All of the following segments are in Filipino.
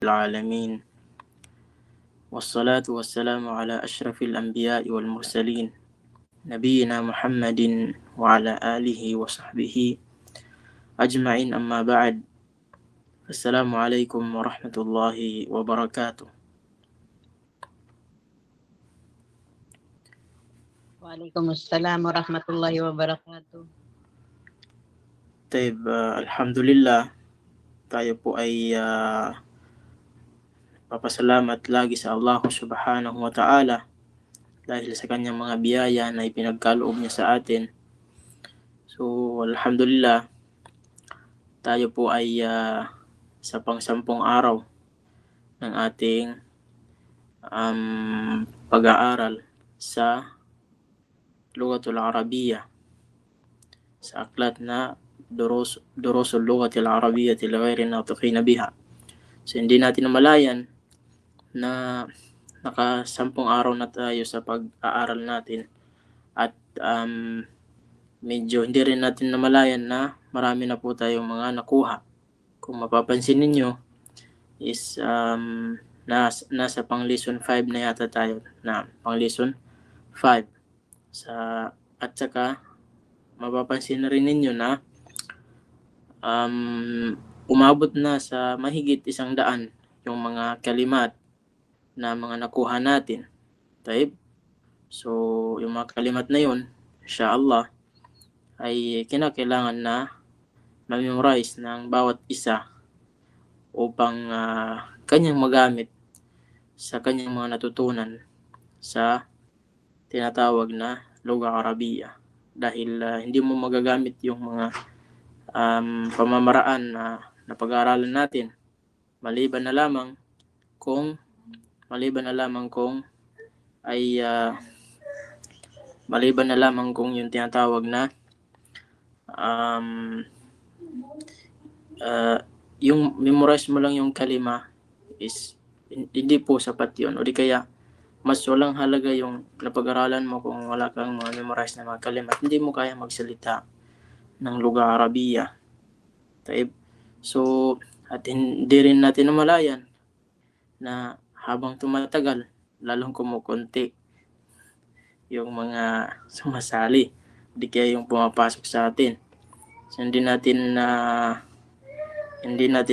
العالمين والصلاة والسلام على أشرف الأنبياء والمرسلين نبينا محمد وعلى آله وصحبه أجمعين أما بعد. السلام عليكم ورحمة الله وبركاته. Waalaikumsalam warahmatullahi wabarakatuh. Alhamdulillah, tayo po ay papasalamat lagi sa Allah subhanahu wa ta'ala dahil sa kanyang mga biyaya na ipinagkaloob niya sa atin. So, alhamdulillah, tayo po ay sa pang-10 araw ng ating pag-aaral sa Lughatul Arabiya sa aklat na Durusul Lughatil Arabiyyah li ghairi natiqina biha. So, hindi natin namalayan na naka-10 araw na tayo sa pag-aaral natin at medyo hindi rin natin namalayan na marami na po tayong mga nakuha. Kung mapapansin ninyo is nasa pang lesson 5 na yata tayo, na pang lesson 5 at saka mapapansin na rin ninyo na umabot na sa mahigit 100 yung mga kalimat na mga nakuha natin. So, yung mga kalimat na yun, insyaAllah, ay kinakailangan na ma-memorize ng bawat isa upang kanyang magamit sa kanyang mga natutunan sa tinatawag na Lugha Arabiya. Dahil hindi mo magagamit yung mga pamamaraan na pag-aaralan natin maliban na lamang kung yung tinatawag na yung memorize mo lang yung kalima is hindi po sapat yun, o di kaya mas walang halaga yung napag-aralan mo kung wala kang mga memorize na mga kalimat, hindi mo kaya magsalita ng Lugha Arabiya. So, at hindi rin natin namalayan na habang tumatagal, lalong kumukunti yung mga sumasali, di kaya yung pumapasok sa atin. So, hindi natin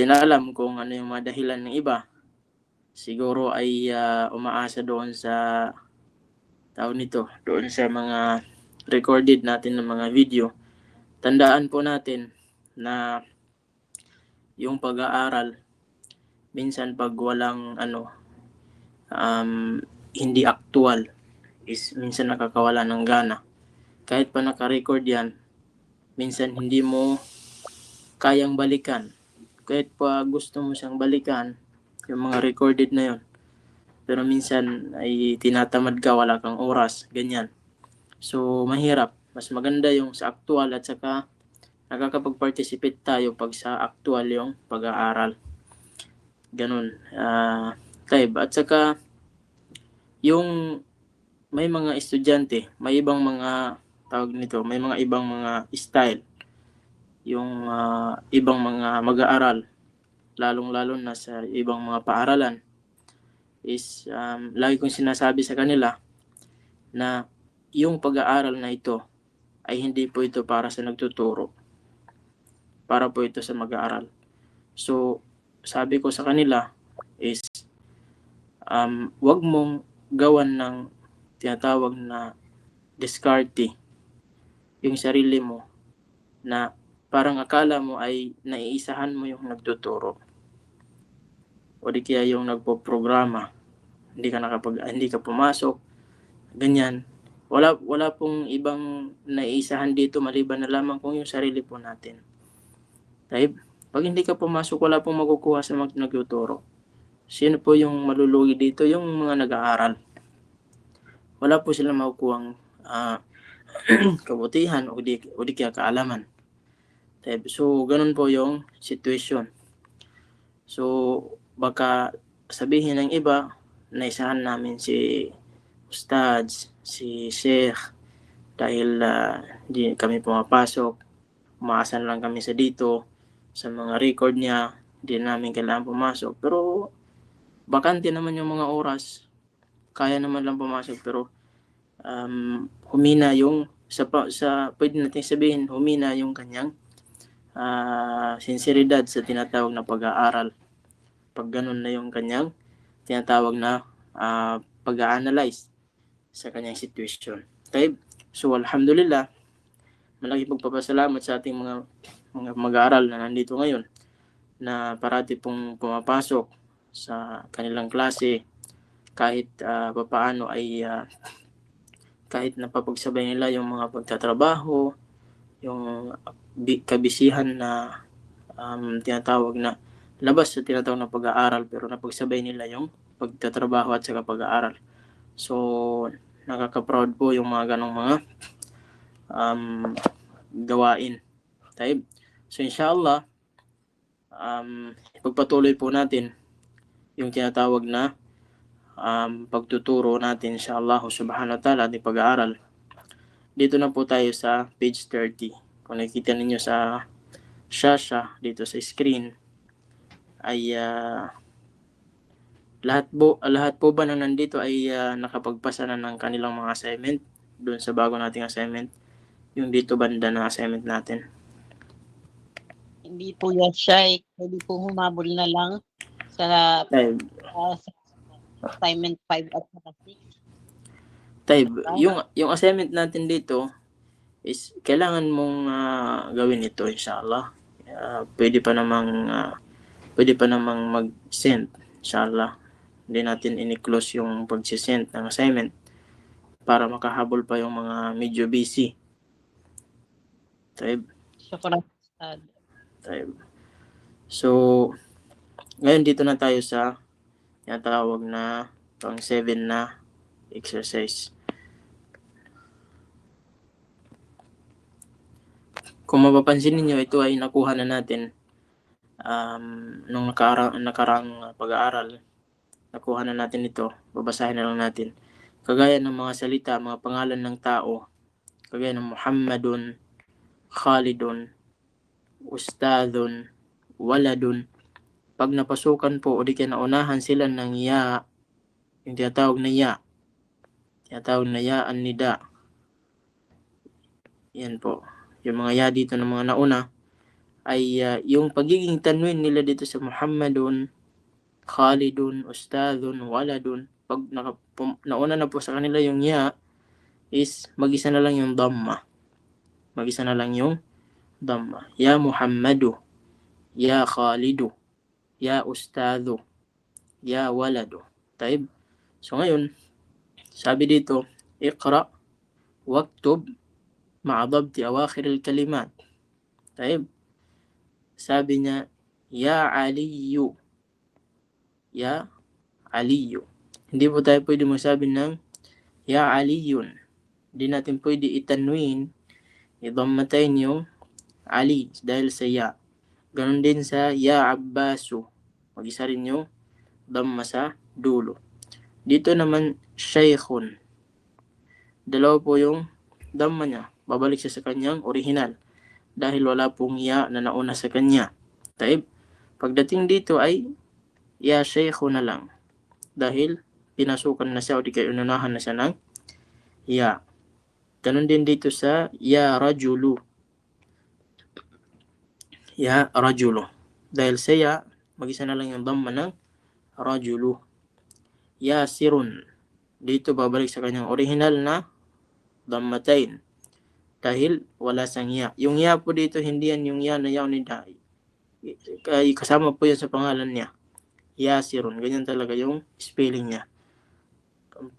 alam kung ano yung mga dahilan ng iba. Siguro ay umaasa doon sa doon sa mga recorded natin ng mga video. Tandaan po natin na yung pag-aaral, minsan pag walang hindi actual, is minsan nakakawala ng gana. Kahit pa naka-record yan, minsan hindi mo kayang balikan. Kahit pa gusto mo siyang balikan, yung mga recorded na yun, pero minsan ay tinatamad ka, wala kang oras, ganyan. So, mahirap. Mas maganda yung sa actual at saka nakakapag-participate tayo pag sa actual yung pag-aaral. Ganun. At saka yung may mga estudyante, may ibang mga may mga ibang mga style. Yung ibang mga mag-aaral, lalong-lalo na sa ibang mga paaralan, is lagi kong sinasabi sa kanila na yung pag-aaral na ito ay hindi po ito para sa nagtuturo, para po ito sa mag-aaral. So, sabi ko sa kanila is wag mong gawan ng tinatawag na diskarte yung sarili mo na parang akala mo ay naiisahan mo yung nagtuturo o di kaya yung nagpo-programa, hindi ka pumasok, ganyan. Wala pong ibang naiisahan dito maliban na lamang kung yung sarili po natin. Pag hindi ka pumasok, wala pong makukuha sa nagtuturo. Sino po yung malulugi dito? Yung mga nag-aaral. Wala po silang makukuhang kabutihan o di kaya kaalaman. So, ganun po yung situation. So, baka sabihin ng iba, naisahan namin si Ustads, si Sheikh, dahil di kami pumapasok, umaasan lang kami sa dito, sa mga record niya, di namin kailangan pumasok. Pero bakante naman yung mga oras, kaya naman lang pumasok, pero humina yung sa pwede nating sabihin, humina yung kanyang sinseridad sa tinatawag na pag-aaral. Pag ganun na yung kanyang tinatawag na pag-a-analyze sa kanyang situation. Okay? So, alhamdulillah, malaking pagpapasalamat sa ating mga mag-aaral na nandito ngayon na parati pong pumapasok sa kanilang klase kahit papaano ay kahit napapagsabay nila yung mga pagtatrabaho, yung kabisihan na tinatawag na labas sa tinatawag na pag-aaral, pero napagsabay nila yung pagtatrabaho at saka pag-aaral. So, nakaka-proud po yung mga ganong mga gawain. Taib. So, inshallah, ipagpatuloy po natin yung tinatawag na pagtuturo natin inshallah subhanahu wa ta'ala at pag-aaral. Dito na po tayo sa page 30. Kung nakikita ninyo sa shasha dito sa screen ay lahat po ba na nandito ay nakapagpasa na ng kanilang mga assignment doon sa bago nating assignment, yung dito banda na assignment natin. Hindi po yan siya. Pwede po humabol na lang sa assignment 5 at 6. Yung assignment natin dito is kailangan mong gawin ito inshallah. Pwede pa namang mag-send inshallah. Hindi natin ini-close yung pag-send ng assignment para makahabol pa yung mga medyo busy. Taib. Syukran. Taib. So, ngayon dito na tayo sa tinatawag na pang 7 na exercise. Kung mapapansin niyo, ito ay nakuha na natin nung nakaraang pag-aaral. Nakuha na natin ito. Babasahin na lang natin. Kagaya ng mga salita, mga pangalan ng tao, kagaya ng Muhammadun, Khalidun, Ustadun, Waladun. Pag napasukan po o di kaya naunahan sila ng ya, yung tinatawag na ya, an-nida. Yan po. Yung mga ya dito ng mga nauna ay yung pagiging tanwin nila dito sa Muhammadun, Khalidun, Ustadun, Waladun. Pag nauna na po sa kanila yung ya, is mag-isa na lang yung dhamma. Mag-isa na lang yung dhamma. Ya Muhammadu, ya Khalidu, ya Ustadu, ya Waladu. Taib. So ngayon, sabi dito, iqra, waktub, ma'adabti awakhir al-kalimat. Taib. Sabi niya, ya Aliyu, ya Aliyu. Hindi po tayo pwede masabi ng ya Aliyun. Hindi natin pwede itanwin, idammatain yung Ali dahil sa ya. Ganon din sa ya Abbasu. Mag-isa rin yung damma sa dulo. Dito naman, Shaykhun. Dalawa po yung damma niya. Babalik siya sa kanyang original. Dahil wala pong ya na nauna sa kanya. Taib. Pagdating dito ay ya Shaykhu na lang. Dahil pinasukan na siya o di kayo unahan na siya ng ya. Ganon din dito sa ya Rajulu. Ya Rajulu. Dahil sa ya, mag-isa na lang yung damma ng Rajulu. Ya Sirun. Dito babalik sa kanyang original na dammatain. Dahil wala sang ya. Yung ya po dito, hindi yan yung ya na yaw ni Dai. Kasama po yan sa pangalan niya. Yasirun. Ganyan talaga yung spelling niya.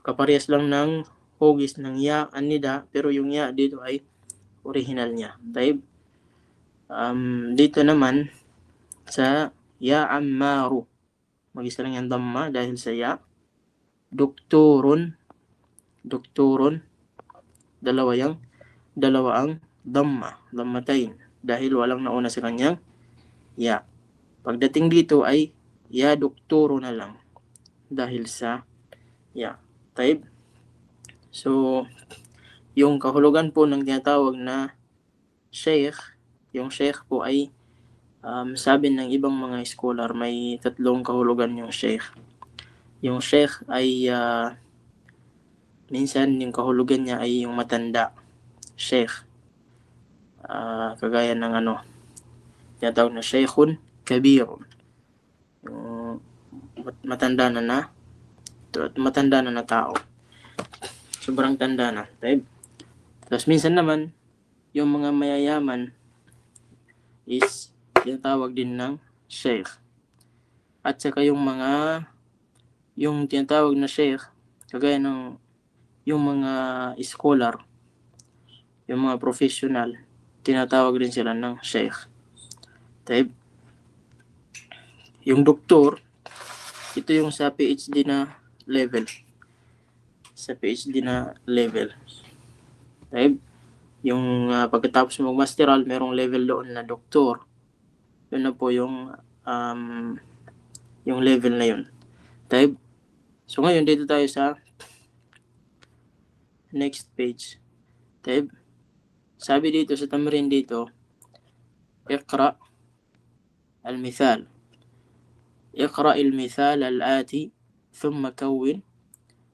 Kaparehas lang ng hugis ng ya, anida, pero yung ya dito ay original niya. Taib. Dito naman sa ya Ammaru. Mag-isa lang yung damma dahil sa ya. Doktorun. Dalawa ang dammatain. Dahil walang nauna sa kanyang ya. Pagdating dito ay ya doktoro na lang dahil sa ya. Taib. So, yung kahulugan po ng tinatawag na sheikh, yung sheikh po ay sabi ng ibang mga scholar, may tatlong kahulugan yung sheikh. Yung sheikh ay minsan yung kahulugan niya ay yung matanda. Sheikh. Kagaya ng tinatawag na sheikhun kabirun. Yung matanda na tao. Sobrang tanda na. Taib. Tapos minsan naman, yung mga mayayaman is tinatawag din ng sheikh. At saka yung tinatawag na sheikh, kagaya ng yung mga scholar, yung mga professional, tinatawag din sila ng sheikh. Taib. Yung doktor, ito yung sa PhD na level. Sa PhD na level. Taib. Yung pagkatapos mag-masteral, merong level doon na doktor. Yun na po yung level na yun. Taib. So ngayon, dito tayo sa next page. Taib. Sabi dito sa tamrin dito, اقرأ المثال. اقرأ المثال الآتي ثم كون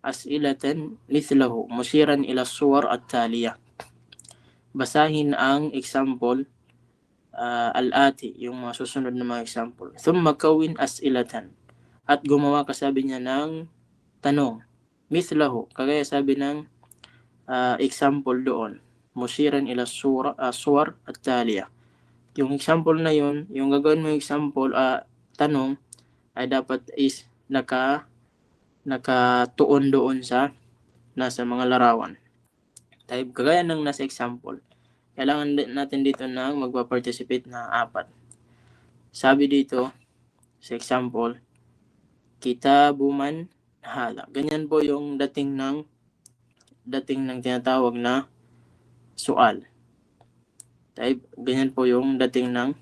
أسئلة مثله مشيرا إلى الصور التالية. Basahin ang example al-ati, yung mga susunod na mga example. Thumma kawin as'ilatan. At gumawa ka, sabi niya, ng tanong. Mithlahu, kagaya sabi ng example doon. Mushiran ila suwar at taliya. Yung example na yun, yung gagawin mo example, tanong, ay dapat is nakatuon doon sa nasa mga larawan. Type, kagaya ng nasa example. Kailangan natin dito ng magpa-participate na 4. Sabi dito, sa example, kitabuman hala. Ganyan po yung dating ng tinatawag na sual. Type, ganyan po yung dating ng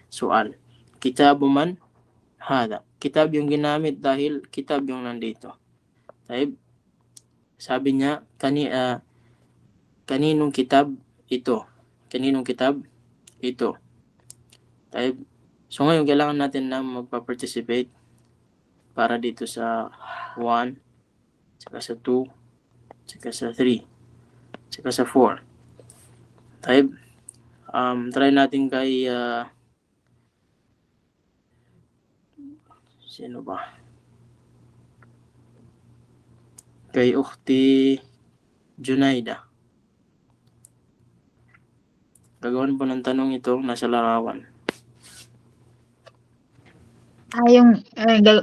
sual. Kitabuman hala. Kitab yung ginamit dahil kitab yung nandito. Type, sabi niya, kaninong kitab ito? Kaninong kitab ito? Type, so ngayon kailangan natin na magpa-participate para dito sa 1, saka sa 2, saka sa 3, saka sa 4. Type, try natin kay sino ba? Kay Ukhti Junaida. Gagawin po ng tanong ito nasa larawan. Yung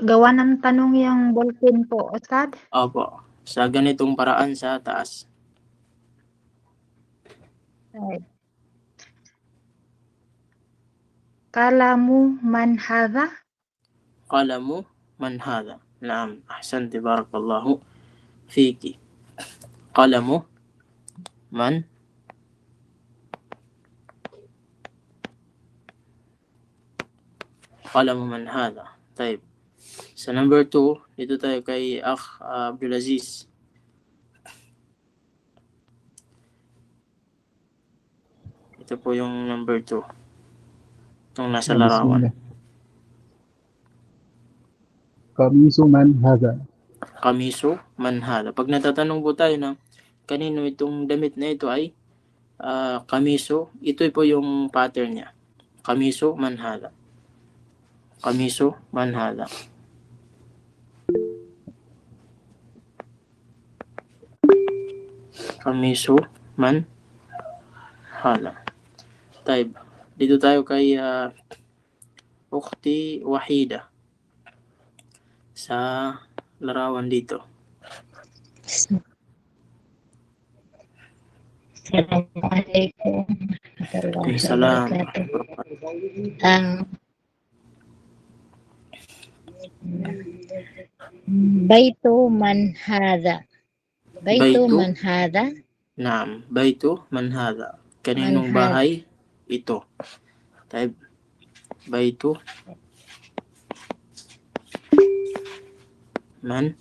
gawa ng tanong yung ballpen po, Ustad? Opo. Sa ganitong paraan sa taas. Kalamu man hadha? Qalamu man hadha. Naam. Ahsanti, barakallahu fiki. Qalamu man hadha. Type. Sa number 2, dito tayo kay Akh Abdulaziz. Ito po yung number 2. Itong nasa larawan. Kamisu man hadha. Kamisu man hadha. Pag natatanong po tayo na kanino itong damit na ito ay kamisu, ito po yung pattern niya. Kamisu man hadha. Kamisu man hadha. Kamisu man hadha. Type. Dito tayo kay Ukhti Wahida. Sa larawan dito. Assalamualaikum Salam. Baitu man hadha. Baitu Baitu? man hadha. Naam. Baitu man hadha. Kaninong Man bahay ito? Type. Baitu man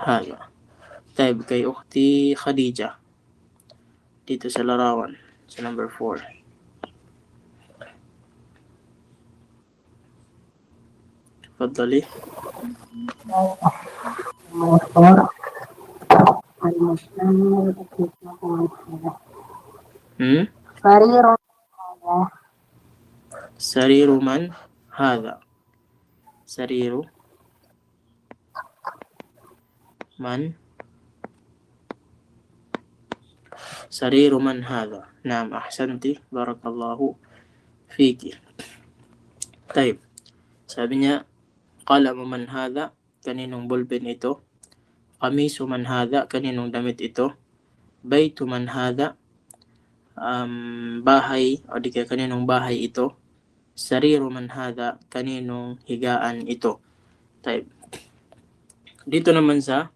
hadha. Type kay Ukhti Khadija. Dito sa larawan. Sa number 4. تفضلي. هم؟ سرير من هذا؟ سرير من؟ سرير من هذا؟ نعم أحسنتي بارك الله فيك. طيب, sabi niya, qalam man hadha, kaninong bulpen ito? Qamisu man hadha, kaninong damit ito? Baytu man hadha, bahay o di kaya kaninong bahay ito? Sariru man hadha, kaninong higaan ito? Type. Dito naman sa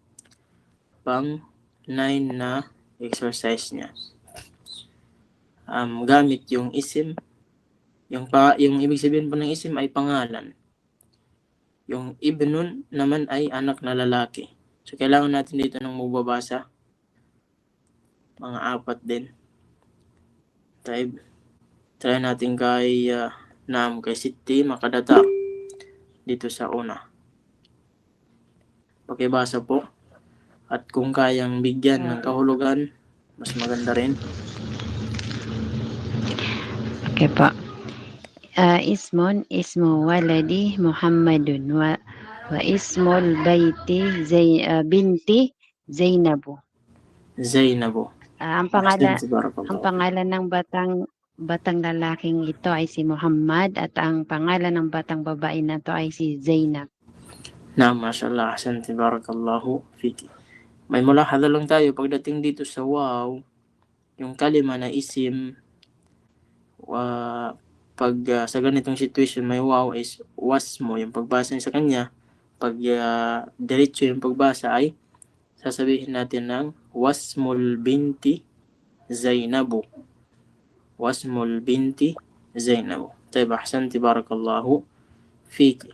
pang 9 na exercise niya. Gamit yung isim. Yung ibig sabihin po ng isim ay pangalan. Yung ibnun naman ay anak na lalaki. So kailangan natin dito ng mababasa. Mga 4 din. Type. Try natin kay kay Siti makadata dito sa una. Pakibasa po. At kung kayang bigyan ng kahulugan, mas maganda rin. Okay po. Ismun, ismu waladi Muhammadun wa ismul baiti binti Zainabu. Zainabu. Ang Barakallahu. pangalan ng batang lalaking ito ay si Muhammad at ang pangalan ng batang babae na ito ay si Zainab. Na, mashallah, ahsanti barakallahu fiki. May mulahadha lang tayo pagdating dito sa waw, yung kalima na isim, pag sa ganitong situation may waw is wasmo, yung pagbasa sa kanya. Pag diretso yung pagbasa ay sasabihin natin ng wasmul binti Zainabu. Wasmul binti Zainabu. Taib, ahsanti barakallahu fiki.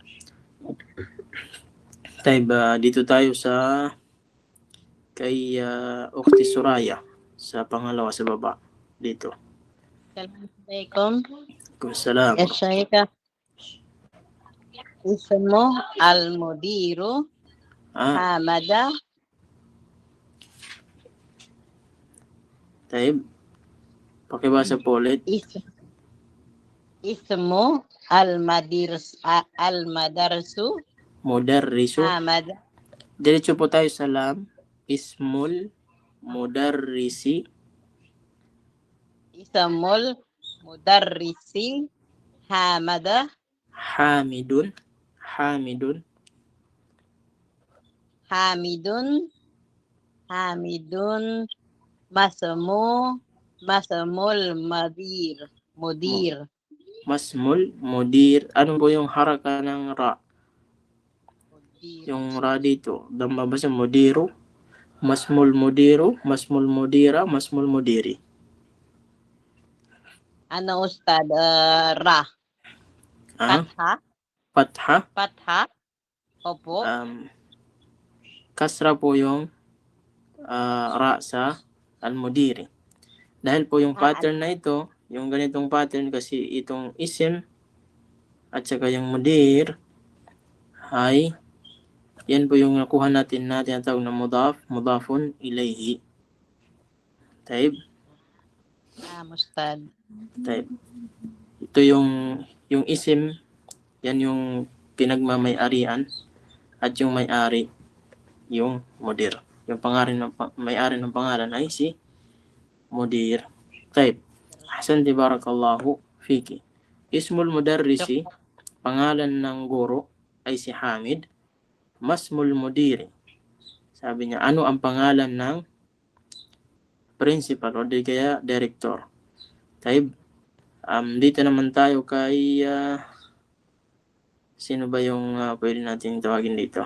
Taib, dito tayo sa kay Ukhti Suraya sa pangalawa sa baba dito. Assalamualaikum. Waalaikumsalam. Ya Shaykha. Ismu al-mudiru Hamada. Taib, pakibasa po ulit. Ismu al-madarsu Mudarrisu. Hamada. Diretso po tayo sa lam. Ismul mudarrisi. Ismul mudarrisi Hamada. Hamidun. Masmul mudir. Masmul mudir. Ano po yung haraka ng ra? Yung ra dito. Damabasa mudiru. Masmul mudiru. Masmul mudira. Masmul mudiri. Ano Ustad? Ra. Fatha. Opo. Kasra po yung ra sa al-mudiri. Dahil po yung pattern na ito, yung ganitong pattern kasi itong isim at saka yung mudir ay yan po yung nakuha natin ang tawag na mudafun ilayhi. Taib. Ustad. Taib. Ito yung isim, yan yung pinagmamay-arian at yung may-ari yung mudir. Yung may-ari ng pangalan ay si mudir. Taib. Ahsanti barakallahu fiki. Ismul mudarrisi, pangalan ng guro ay si Hamid. Masmul mudiri. Sabi niya, ano ang pangalan ng principal o di kaya director? Taib. Dito naman tayo kay sino ba yung pwede natin tawagin dito?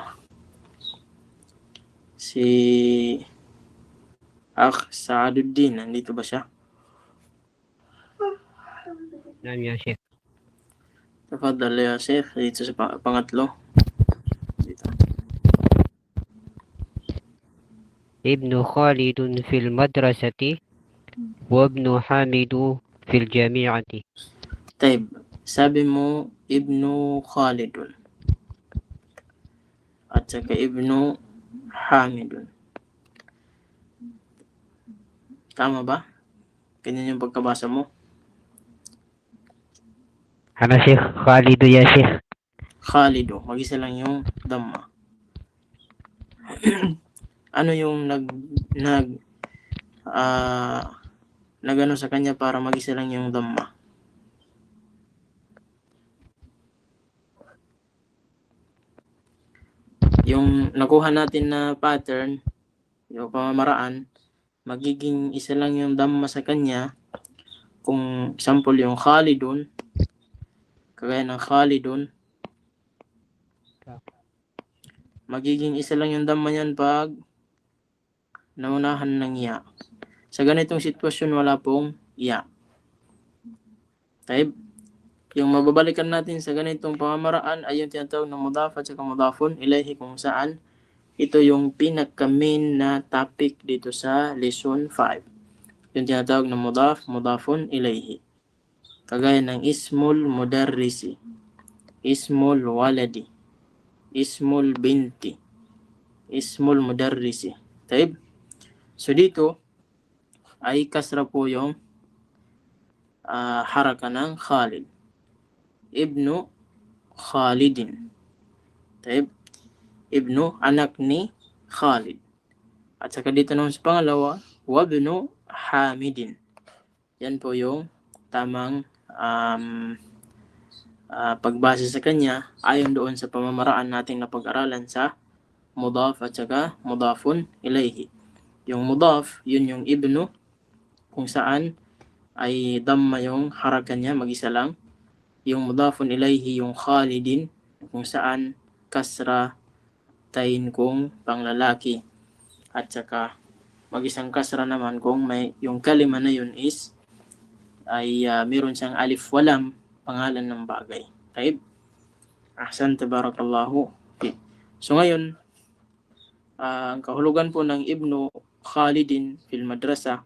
Si Akh Saaduddin, nandito ba siya? Naam ya Sheikh. Tafadhal ya Sheikh, dito sa pangatlo. Dito. Ibnu Khalidun fil madrasati wa ibnu Hamidu fil jami'ati. Taib, sabi mo Ibnu Khalidun. saka Ibnu Hamidun. Tama ba? Ganyan yung pagkabasa mo? Ano Sheikh? Khalidu ya Sheikh. Khalidu. Mag-isa lang yung Dhamma. Ano yung nagano sa kanya para mag-isa lang yung Dhamma? Yung nakuha natin na pattern, yung pamamaraan, magiging isa lang yung Dhamma sa kanya. Kung example yung Khalidun, kagaya ng Khalidun, magiging isa lang yung Dhamma niyan pag naunahan ng ya. Sa ganitong sitwasyon, wala pong ya. Taib. Yung mababalikan natin sa ganitong pamamaraan ay yung tinatawag na mudaf at saka mudafun ilayhi, kung saan ito yung pinaka-main na topic dito sa lesson 5. Yung tinatawag na mudaf, mudafun ilayhi. Kagaya ng ismul mudarrisi, ismul waladi, ismul binti, ismul mudarrisi. Taib. So dito ay kasra po yung haraka ng Khalid. Ibnu Khalidin. Taib. Ibnu, anak ni Khalid. At saka dito naman sa pangalawa, wabnu Hamidin. Yan po yung tamang pagbase sa kanya ayon doon sa pamamaraan nating napag-aralan sa mudaf at saka mudafun ilayhi. Yung mudaf, yun yung ibnu, kung saan ay damma yung haraka niya, mag-isa lang. Yung mudafun ilayhi, yung Khalidin, kung saan kasra tayin kung panglalaki. At saka mag-isang kasra naman kung may yung kalima na yun is ay meron siyang alif walam, pangalan ng bagay. Taib. Ahsan, tabarakallahu. Okay. So ngayon, ang kahulugan po ng Ibnu Khalidin fil madrasa,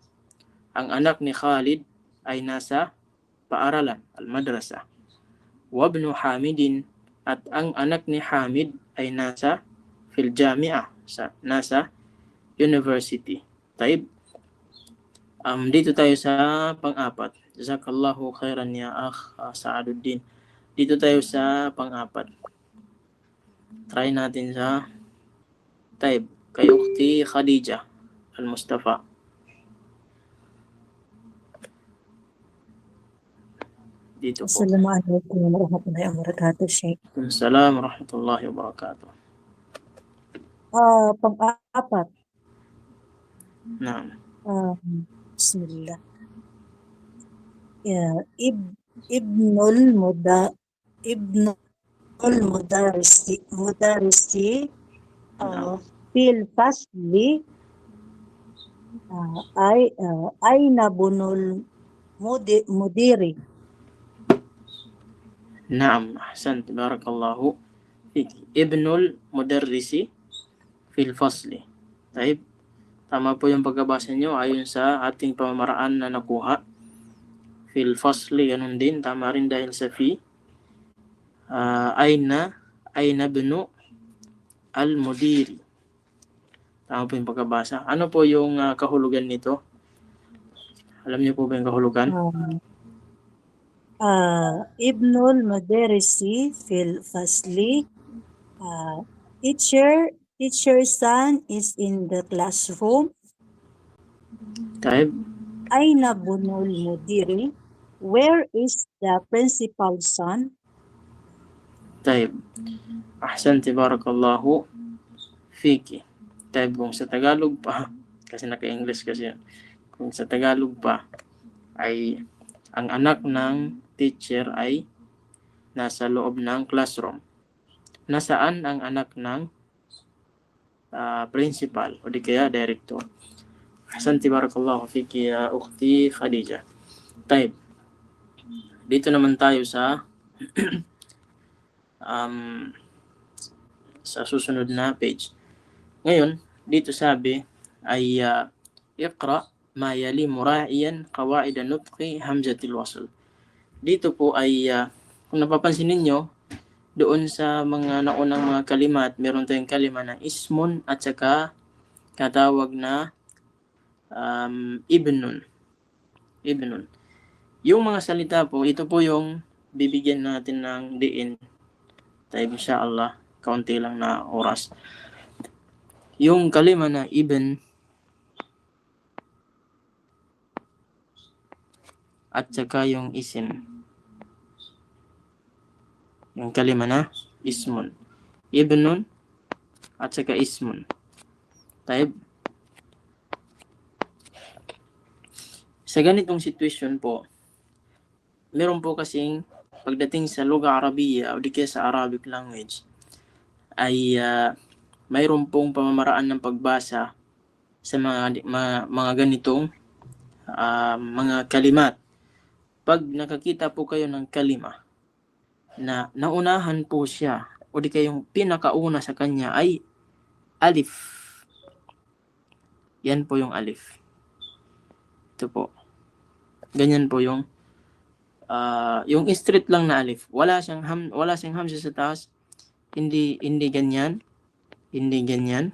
ang anak ni Khalid ay nasa paaralan, al-madrasa. Wabnu Hamidin, at ang anak ni Hamid ay nasa fil jami'ah, nasa university. Taib. Dito tayo sa pang-apat. Jazakallahu khairan ya akh Sa'aduddin. Dito tayo sa pang-apat. Try natin sa Taib. Kay Ukhti Khadija Al-Mustafa. Dito po. Assalamualaikum warahmatullahi wabarakatuh, Sheikh. Assalamualaikum warahmatullahi wabarakatuh. Pang-apat. Naam. Bismillah. Ya, Ibnul Mudarrisi fil fasli aina bunul mudiri. Naam, ahsan, barakallahu fiki. Ibnul mudarrisi fil fasli. Taib. Tama po yung pagkabasa nyo ayon sa ating pamamaraan na nakuha. Fil fasli, ganun din. Tama rin dahil sa fi. Aina bnu al-mudiri. Tama po yung pagkabasa. Ano po yung kahulugan nito? Alam niyo po ba yung kahulugan? Ibnul Mudarrisi fil fasli. Teacher's son is in the classroom. Taib. Aina bunul mudiri. Where is the principal's son? Taib. Ahsan, barakallahu fiki. Taib, kung sa Tagalog pa, kasi naka-English kasi yan. Kung sa Tagalog pa, ay ang anak ng teacher ay nasa loob ng classroom. Nasaan ang anak ng principal o di kaya director? Ahsanti, barakallahu fiki ya ukhti Khadija. Taib. Dito naman tayo sa sa susunod na page. Ngayon, dito sabi ay iqra ma yali mura'iyan qawaid an-nutqi hamzatil wasl. Dito po ay kung napapansin ninyo, doon sa mga naunang mga kalimat, meron tayong kalima na ismun at saka katawag na ibnun. Ibnun. Yung mga salita po, ito po yung bibigyan natin ng diin. Tayo insyaAllah, kaunti lang na oras. Yung kalima na ibn at saka yung isim. Yung kalima na ismun. Ibnun at saka ismun. Tayo. Sa ganitong sitwasyon po, meron po kasing pagdating sa Lugha Arabiya o di kaya sa Arabic language ay mayroon pong pamamaraan ng pagbasa sa mga ganitong mga kalimat. Pag nakakita po kayo ng kalima na naunahan po siya o di kaya yung pinakauna sa kanya ay alif. Yan po yung alif. Ito po. Ganyan po yung straight lang na alif. Wala siyang hamza sa taas. Hindi ganyan. Hindi ganyan.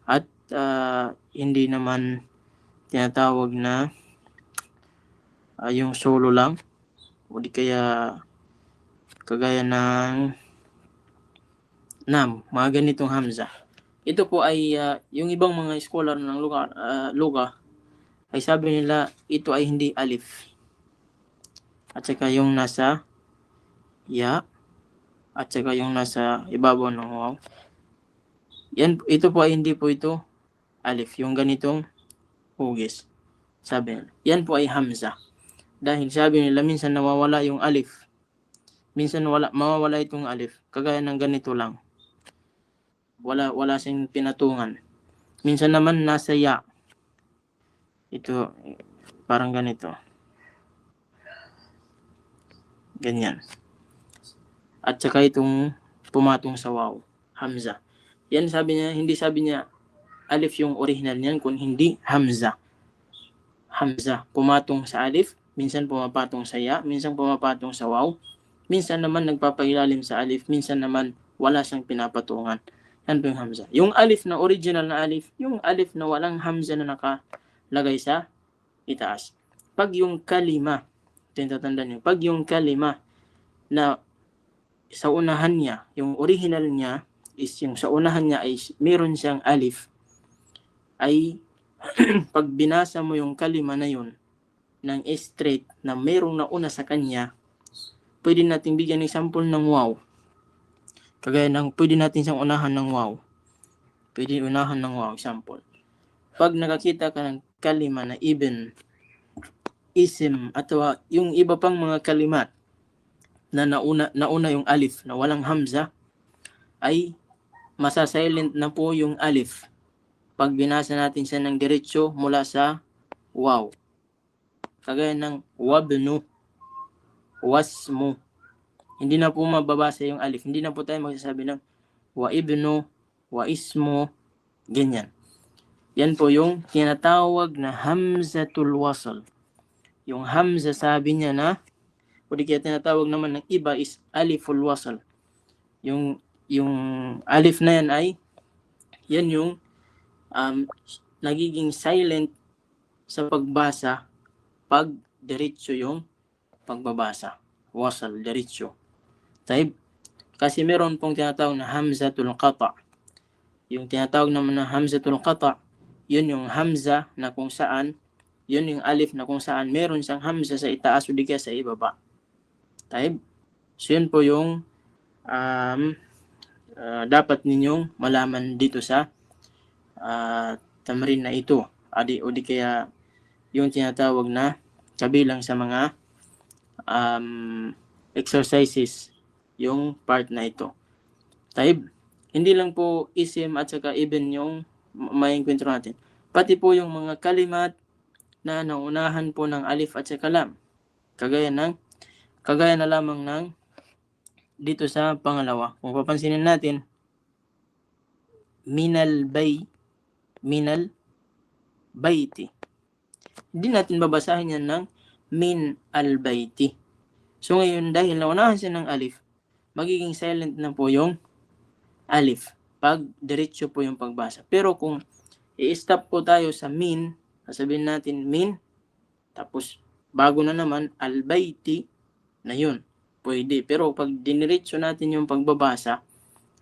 At hindi naman tinatawag na yung solo lang. O di kaya kagaya ng mga ganitong hamza. Ito po ay yung ibang mga scholar ng luga ay sabi nila ito ay hindi alif. At saka yung nasa ya at saka yung nasa ibabaw ng waw. Ito po ay hindi po ito alif. Yung ganitong hugis. Sabi nila. Yan po ay hamza. Dahil sabi nila minsan nawawala yung alif. Minsan mawawala itong alif. Kagaya ng ganito lang. Wala siyang pinatungan. Minsan naman nasa ya. Ito parang ganito. Ganyan. At saka itong pumatong sa waw. Hamza. Yan hindi sabi niya alif yung original niyan, kung hindi hamza. Hamza. Pumatong sa alif. Minsan pumapatong sa ya. Minsan pumapatong sa waw. Minsan naman nagpapailalim sa alif, minsan naman wala siyang pinapatungan. Yan po yung hamza. Yung alif na original na alif, yung alif na walang hamza na nakalagay sa itaas. Pag yung kalima, tatandaan niyo, pag yung kalima na sa unahan niya, yung original niya is yung sa unahan niya ay meron siyang alif, ay pag binasa mo yung kalima na yun ng straight na merong nauna sa kanya, pwede natin bigyan ng sample ng waw. Kagaya ng pwede natin siyang unahan ng waw. Pwede unahan ng waw, sample. Pag nakakita ka ng kalima na ibn, isim, atau yung iba pang mga kalimat na nauna yung alif, na walang hamza, ay masasilent na po yung alif. Pag binasa natin siya ng diretso mula sa waw. Kagaya ng wabnu, wasmu. Hindi na po mababasa yung alif. Hindi na po tayo magsasabi ng wa ibnu, wa ismu, ganyan. Yan po yung tinatawag na hamzatul wasl. Yung hamza sabi niya na, o di kaya tinatawag naman ng iba is aliful wasl. Yung alif na yan ay, yan yung nagiging silent sa pagbasa pag diretso yung pagbabasa. Wasal, diretso. Taib. Kasi meron pong tinatawag na hamzatul qata. Yung tinatawag naman na hamzatul qata, yun yung hamza na kung saan, yun yung alif na kung saan meron siyang hamza sa itaas o di kaya sa ibaba. Taib. So yun po yung dapat ninyong malaman dito sa tamrin na ito. O di kaya yung tinatawag na kabilang sa mga exercises yung part na ito. Taib, hindi lang po isim at saka ibn yung may enkwentro natin. Pati po yung mga kalimat na naunahan po ng alif at saka lam. Kagaya na lamang ng dito sa pangalawa. Kung papansinin natin, minal bayti. Hindi natin babasahin yan ng min al bayti. So ngayon, dahil naunahan siya ng alif, magiging silent na po yung alif. Pag diretso po yung pagbasa. Pero kung i-stop po tayo sa min, sasabihin natin min, tapos bago na naman al-bayti, na yun. Pwede. Pero pag diniretso natin yung pagbabasa,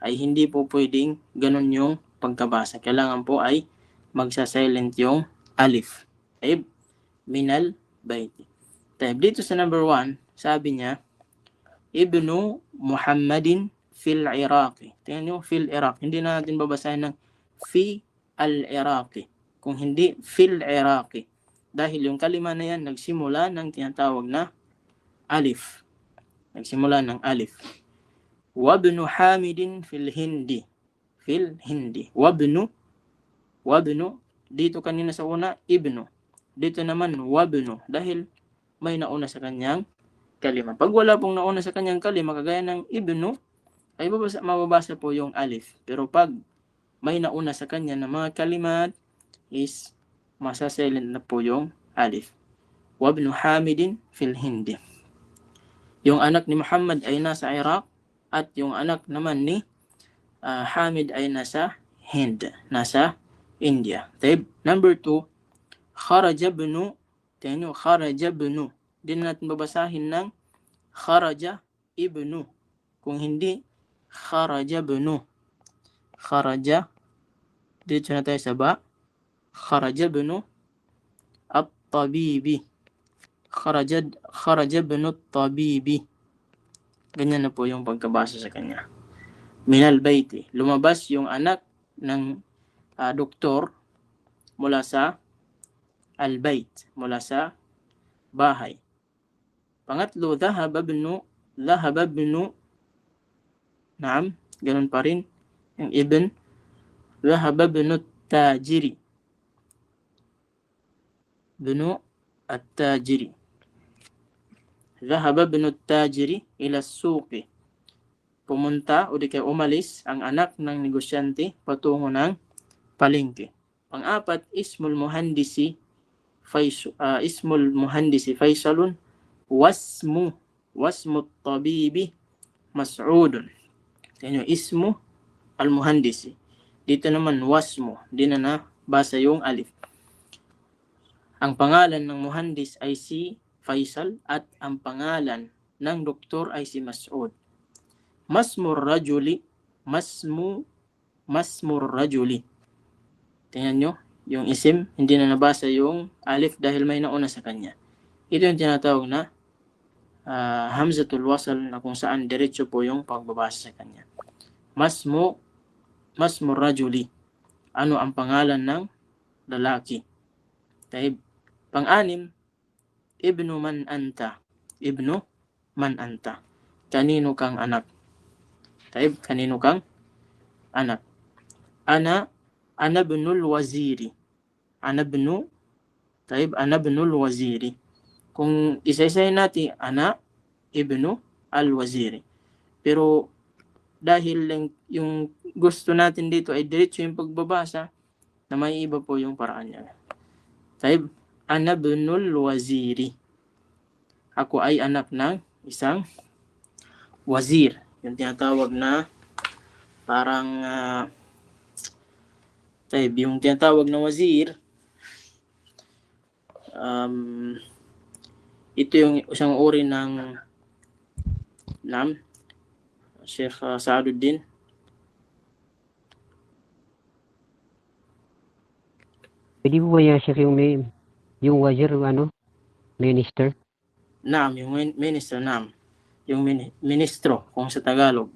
ay hindi po pwedeng ganun yung pagkabasa. Kailangan po ay magsa-silent yung alif. Taib, minal bayti. Taib, dito sa number 1, sabi niya, Ibnu Muhammadin fil Iraqi. Tingnan nyo, fil Iraq. Hindi na natin babasahin ng fi al-Iraqi. Kung hindi, fil Iraqi. Dahil yung kalima na yan, nagsimula ng tinatawag na alif. Nagsimula ng alif. Wabnu Hamidin fil Hindi. Fil Hindi. Wabnu. Dito kanina sa una, ibnu. Dito naman, wabnu. Dahil may nauna sa kanyang kalima. Pag wala pong nauna sa kanyang kalima, kagaya ng ibnu, ay mababasa po yung alif. Pero pag may nauna sa kanya na mga kalimat, is masasilent na po yung alif. Wabnu Hamidin fil Hindi. Yung anak ni Muhammad ay nasa Iraq, at yung anak naman ni Hamid ay nasa Hind, nasa India. Taib. Number 2, kharaja ibnu. Tingnan nyo, kharaja ibnu. Hindi na natin babasahin ng kharaja ibnu. Kung hindi, kharaja ibnu. Kharaja. Dito na tayo sa ba. Kharaja ibnu at-tabibi. Kharaja ibnu at-tabibi. Ganyan na po yung pagkabasa sa kanya. Minal bayti. Lumabas yung anak ng doktor mula sa al-bayt, mula sa bahay. Pangatlo, dhahaba ibnu. Naam, ganun pa rin. Yung ibn. Dhahaba ibnu at-tajiri. Ibnu at-tajiri. Dhahaba ibnu at-tajiri ila as-suqi. Pumunta o di kaya umalis ang anak ng negosyante patungo ng palengke. Pang-apat, ismul muhandisi Faisalun wasmu tabibi Mas'udun. Tingnan nyo, ismu al-muhandisi. Dito naman wasmu, di na nabasa yung alif. Ang pangalan ng muhandis ay si Faisal at ang pangalan ng doktor ay si Mas'ud. Masmur rajuli. Tingnan nyo, yung isim, hindi na nabasa yung alif dahil may nauna sa kanya. Ito yung tinatawag na hamzatul wasal na kung saan diretso po yung pagbabasa sa kanya. Masmur rajuli. Ano ang pangalan ng lalaki? Tahib. Pang-anim, ibnu man anta. Ibnu man anta. Kanino kang anak? Tahib, kanino kang anak? Ana ibnul waziri. Ana ibnul waziri. Kung isa-isahin natin, ana ibnu al-waziri. Pero dahil yung gusto natin dito ay diretso yung pagbabasa, na may iba po yung paraan niya. Tahib, ana ibnul waziri. Ako ay anak ng isang wazir. Yung tinatawag na parang yung tinatawag na wazir, ito yung isang uri ng Sheikh Sa'aduddin. Pwede po ba yan, Sheikh, yung wazir, minister? Yung minister, yung ministro, kung sa Tagalog.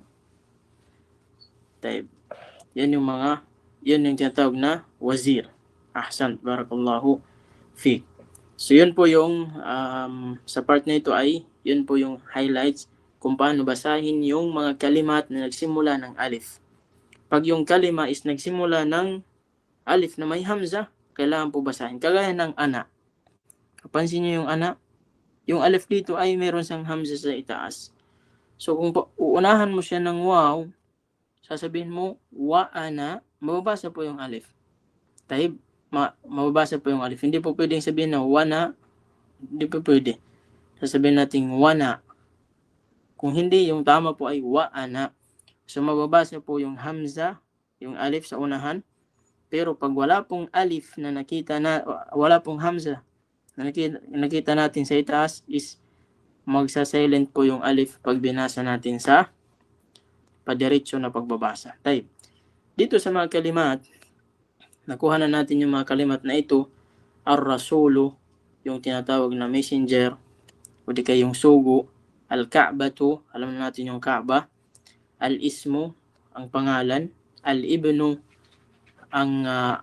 Yan yung tinatawag na wazir. Ahsan, barakallahu fiqh. So yun po yung sa part na ito ay yun po yung highlights kung paano basahin yung mga kalimat na nagsimula ng alif. Pag yung kalima is nagsimula ng alif na may hamza, kailangan po basahin. Kagaya ng ana. Kapansin niyo yung ana? Yung alif dito ay meron siyang hamza sa itaas. So kung uunahan mo siya ng waw, sasabihin mo wa ana, mababasa po yung alif. Tahib, mababasa po yung alif. Hindi po pwedeng sabihin na wana, hindi po pwede. Sasabihin natin wana. Kung hindi, yung tama po ay wa'ana. So mababasa po yung hamza, yung alif sa unahan. Pero pag wala pong alif na wala pong hamza na nakita natin sa itaas, is magsa-silent po yung alif pag binasa natin sa padiretso na pagbabasa. Type. Dito sa mga kalimat, nakuha na natin yung mga kalimat na ito. Ar-rasulu, yung tinatawag na messenger, o di kaya yung sugo. Al-ka'batu, alam na natin yung ka'ba. Al-ismu, ang pangalan. Al-ibnu, ang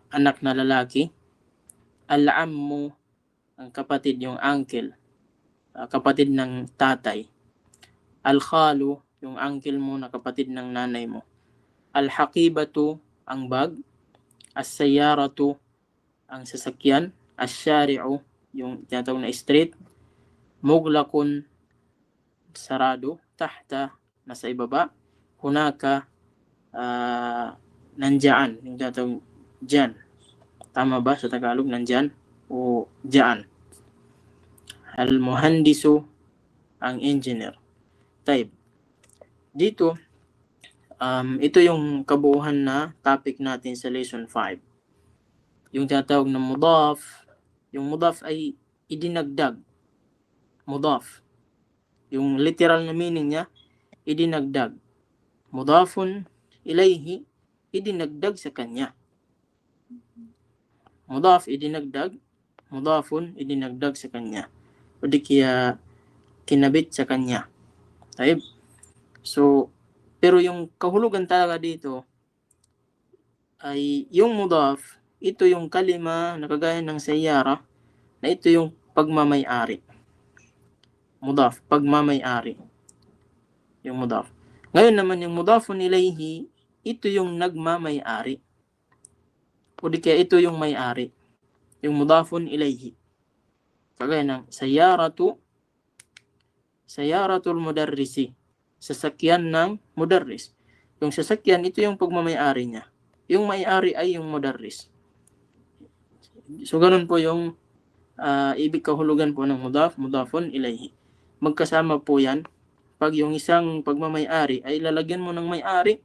anak na lalaki. Al-ammu, ang kapatid, yung uncle, kapatid ng tatay. Al-khalu, yung uncle mo na kapatid ng nanay mo. Al-haqibatu, ang bag. As-sayyaratu, ang sasakyan. As-syari'u, yung tinatawag na street. Muglakun, sarado. Tahta, nasa ibaba. Hunaka, nandyan, yung tinatawag dyan. Tama ba sa Tagalog, nandyan o dyan? Al-muhandisu, ang engineer. Type. Dito, ito yung kabuuhan na topic natin sa lesson 5. Yung tinatawag na mudaf. Yung mudaf ay idinagdag. Mudaf. Yung literal na meaning niya, idinagdag. Mudafun ilayhi, idinagdag sa kanya. Mudaf, idinagdag. Mudafun, idinagdag sa kanya. O di kaya kinabit sa kanya. Taib. So, pero yung kahulugan talaga dito ay yung mudaf, ito yung kalima na kagaya ng sayyara, na ito yung pagmamay-ari. Mudaf, pagmamay-ari. Yung mudaf. Ngayon naman yung mudafun ilayhi, ito yung nagmamay-ari. O di kaya ito yung may-ari. Yung mudafun ilayhi. Kagaya ng sayyaratul mudarrisi. Sasakyan ng mudarris. Yung sasakyan, ito yung pagmamay-ari niya. Yung may-ari ay yung mudarris. So, ganun po yung ibig kahulugan po ng mudaf, mudafun ilayhi. Magkasama po yan. Pag yung isang pagmamay-ari ay lalagyan mo ng may-ari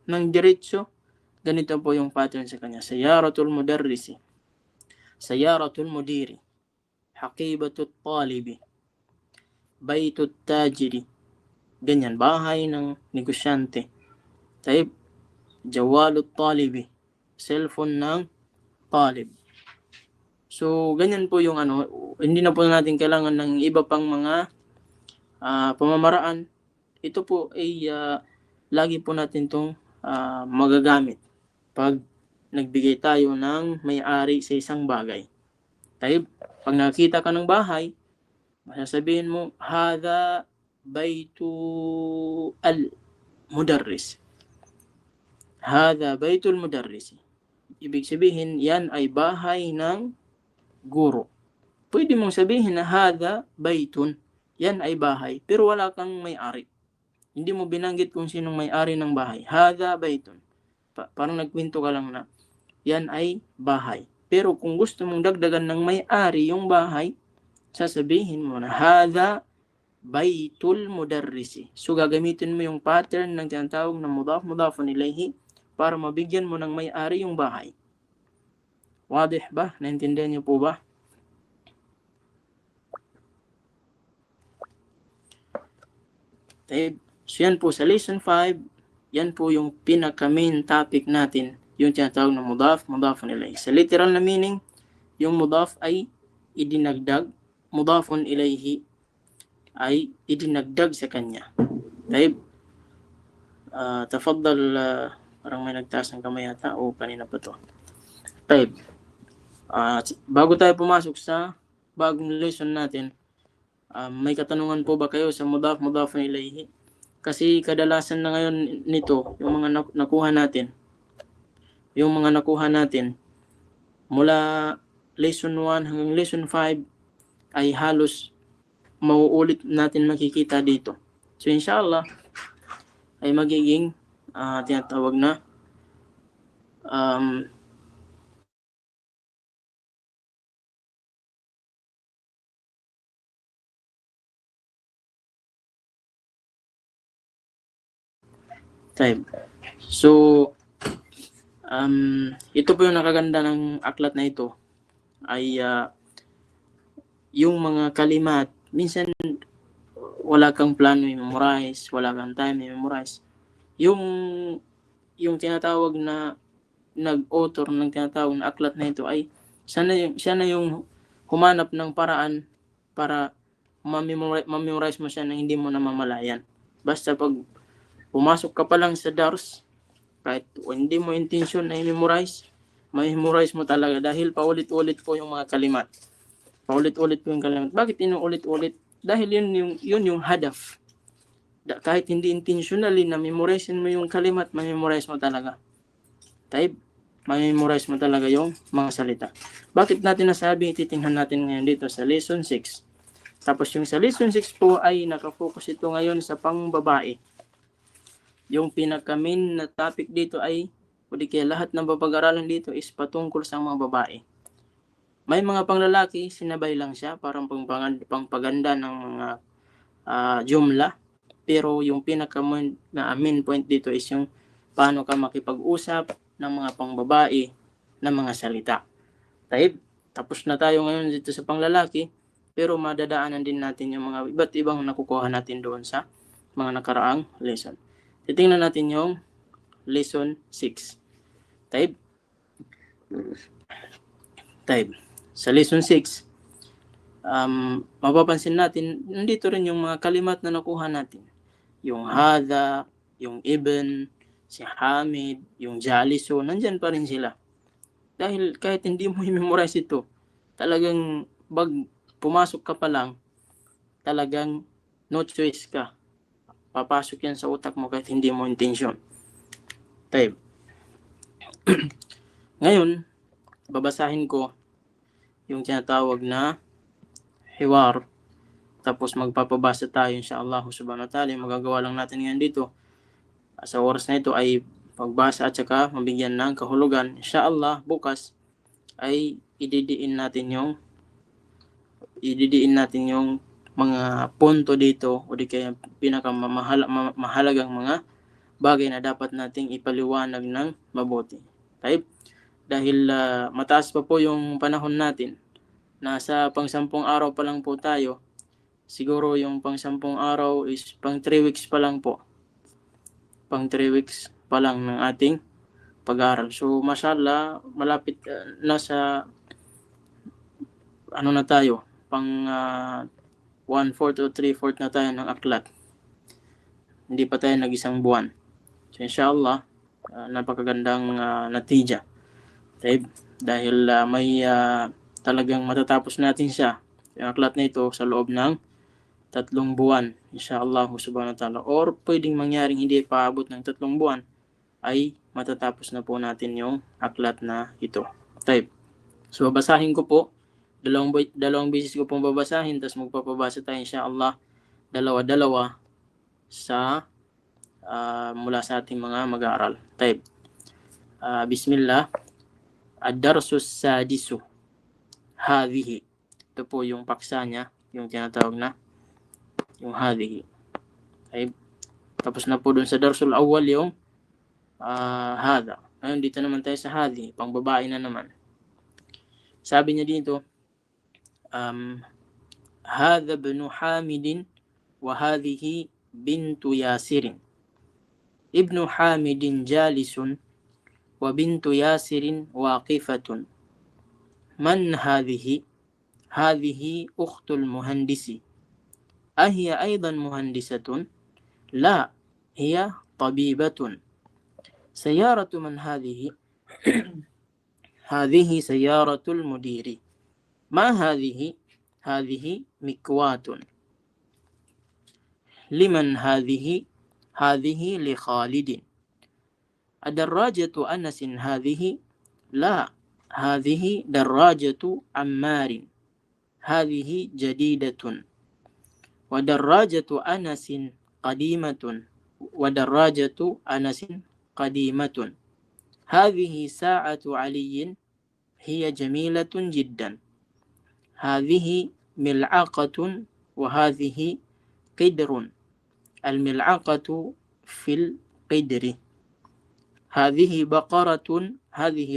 ng diretso, ganito po yung pattern sa kanya. Sayyaratul mudarrisi. Sayyaratul mudiri. Haqibatut talibi. Baytut tajiri. Ganyan, bahay ng negosyante. Type, jawalut talibi. Cellphone ng talib. So, ganyan po yung hindi na po natin kailangan ng iba pang mga pamamaraan. Ito po ay lagi po natin itong magagamit pag nagbigay tayo ng may-ari sa isang bagay. Tayo, pag nakita ka ng bahay, masasabihin mo, hada baytu al-mudarris. Hada baytul mudarris. Ibig sabihin, yan ay bahay ng guro. Pwede mong sabihin na hada baytun. Yan ay bahay, pero wala kang may-ari. Hindi mo binanggit kung sinong may-ari ng bahay. Hada baytun. Parang nagkwento ka lang na yan ay bahay. Pero kung gusto mong dagdagan ng may-ari yung bahay, sasabihin mo na hada baytul mudarrisi. So gagamitin mo yung pattern ng tinatawag na mudaf, mudafun ilayhi para mabigyan mo ng may-ari yung bahay. Wadih ba? Naintindihan niyo po ba? So yan po sa lesson 5, yan po yung pinaka-main topic natin, yung tinatawag na mudaf, mudafun ilayhi. Sa literal na meaning, yung mudaf ay idinagdag, mudafun ilayhi ay idinagdag sa kanya. Taib, tafaddal, parang may nagtaas ng kamay yata, o kanina pa to. Taib, bago tayo pumasok sa bagong lesson natin, may katanungan po ba kayo sa mudaf, mudafun ilayhi? Kasi kadalasan na ngayon nito, yung mga nakuha natin, mula lesson 1 hanggang lesson 5, ay halos mauulit natin makikita dito. So inshallah, ay magiging tinatawag na Taib. So, ito po yung nakaganda ng aklat na ito ay yung mga kalimat, minsan wala kang plano i-memorize, wala kang time i-memorize. Yung tinatawag na nag-author ng tinatawag na aklat na ito ay siya na yung humanap ng paraan para ma-memorize mo siya na hindi mo namamalayan. Basta pag pumasok ka pa lang sa dars, kahit hindi mo intention na i-memorize, ma-memorize mo talaga dahil paulit-ulit po yung mga kalimat. Paulit-ulit po yung kalimat. Bakit inuulit-ulit? Dahil yun yung hadaf. Kahit hindi intentionally na memorize mo yung kalimat, ma-memorize mo talaga. Taib, ma-memorize mo talaga yung mga salita. Bakit natin nasabi? Titingnan natin ngayon dito sa lesson 6. Tapos yung sa lesson 6 po ay nakafocus ito ngayon sa pangbabae. Yung pinaka-main na topic dito ay, o di kaya lahat ng papag-aralan dito is patungkol sa mga babae. May mga panglalaki, sinabay lang siya, parang pangpaganda ng mga jumla. Pero yung pinaka-main point dito is yung paano ka makipag-usap ng mga pangbabae na mga salita. Taib, tapos na tayo ngayon dito sa panglalaki, pero madadaanan din natin yung mga iba't ibang nakukuha natin doon sa mga nakaraang lesson. Titingnan natin yung lesson 6. Taib. Sa lesson 6, mapapansin natin, nandito rin yung mga kalimat na nakuha natin. Yung hada, yung ibn, si Hamid, yung jaliso, nandyan pa rin sila. Dahil kahit hindi mo i-memorize ito, talagang pumasok ka pa lang, talagang no choice ka. Papasok yan sa utak mo kahit hindi mo intention. Taib. Ngayon, babasahin ko yung tinatawag na hiwar. Tapos magpapabasa tayo insyaAllah subhanahu wa ta'ala. Magagawa lang natin ngayon dito. Sa oras na ito ay pagbasa at saka mabigyan ng kahulugan. InsyaAllah bukas ay ididiin natin yung mga punto dito o di kaya pinakamahalagang mga bagay na dapat nating ipaliwanag ng mabuti. Taib. Dahil mataas pa po yung panahon natin. Nasa pang-10 araw pa lang po tayo. Siguro yung pang-10 araw is pang 3 weeks pa lang po. Pang 3 weeks pa lang ng ating pag-aaral. So, mashallah, malapit nasa na tayo, pang 1/4 o 3/4 na tayo ng aklat. Hindi pa tayo nag-isang buwan. So, inshallah, napakagandang natija. Dahil may talagang matatapos natin siya, yung aklat na ito, sa loob ng 3 buwan, inshallah subhanahu wa ta'ala. Or pwedeng mangyaring hindi paabot ng 3 buwan, ay matatapos na po natin yung aklat na ito. So, babasahin ko po. Dalawang beses ko pong babasahin, tapos magpapabasa tayo inshallah dalawa-dalawa sa mula sa ating mga mag-aaral. Bismillah. Ad-darsus sadisu. Hadhihi. Ito po yung paksa niya, yung tinatawag na yung hadhihi. Tapos na po dun sa darsul awwal yung hada. Ngayon dito naman tayo sa hadhihi, pang babae na naman. Sabi niya dito, hadha ibnu Hamidin wa hadhihi bintu Yasirin. Ibnu Hamidin jalisun wa bintu Yasirin waqifatun. Man hadhihi? Hadhihi ukhtul muhandisi. Ahiya aydan muhandisatun? La, hiya tabibatun. Sayaratu man hadhihi? Hadhihi sayaratul mudiri. Ma hadhihi? Hadhihi mikwatun. Liman hadhihi? Hadhihi li Khalidin. Adarrajatu Anasin hadhihi? La, hadhihi darrajatu Ammarin. Hadhihi jadidatun. Wa darrajatu Anasin qadimatun. Wa darrajatu Anasin qadimatun. Hadhihi sa'atu Aliyin. Hiya jamilatun jiddan. Hadhihi mil'aqatun wa hadhihi qidrun. Al-mil'aqatu fil القدر هذه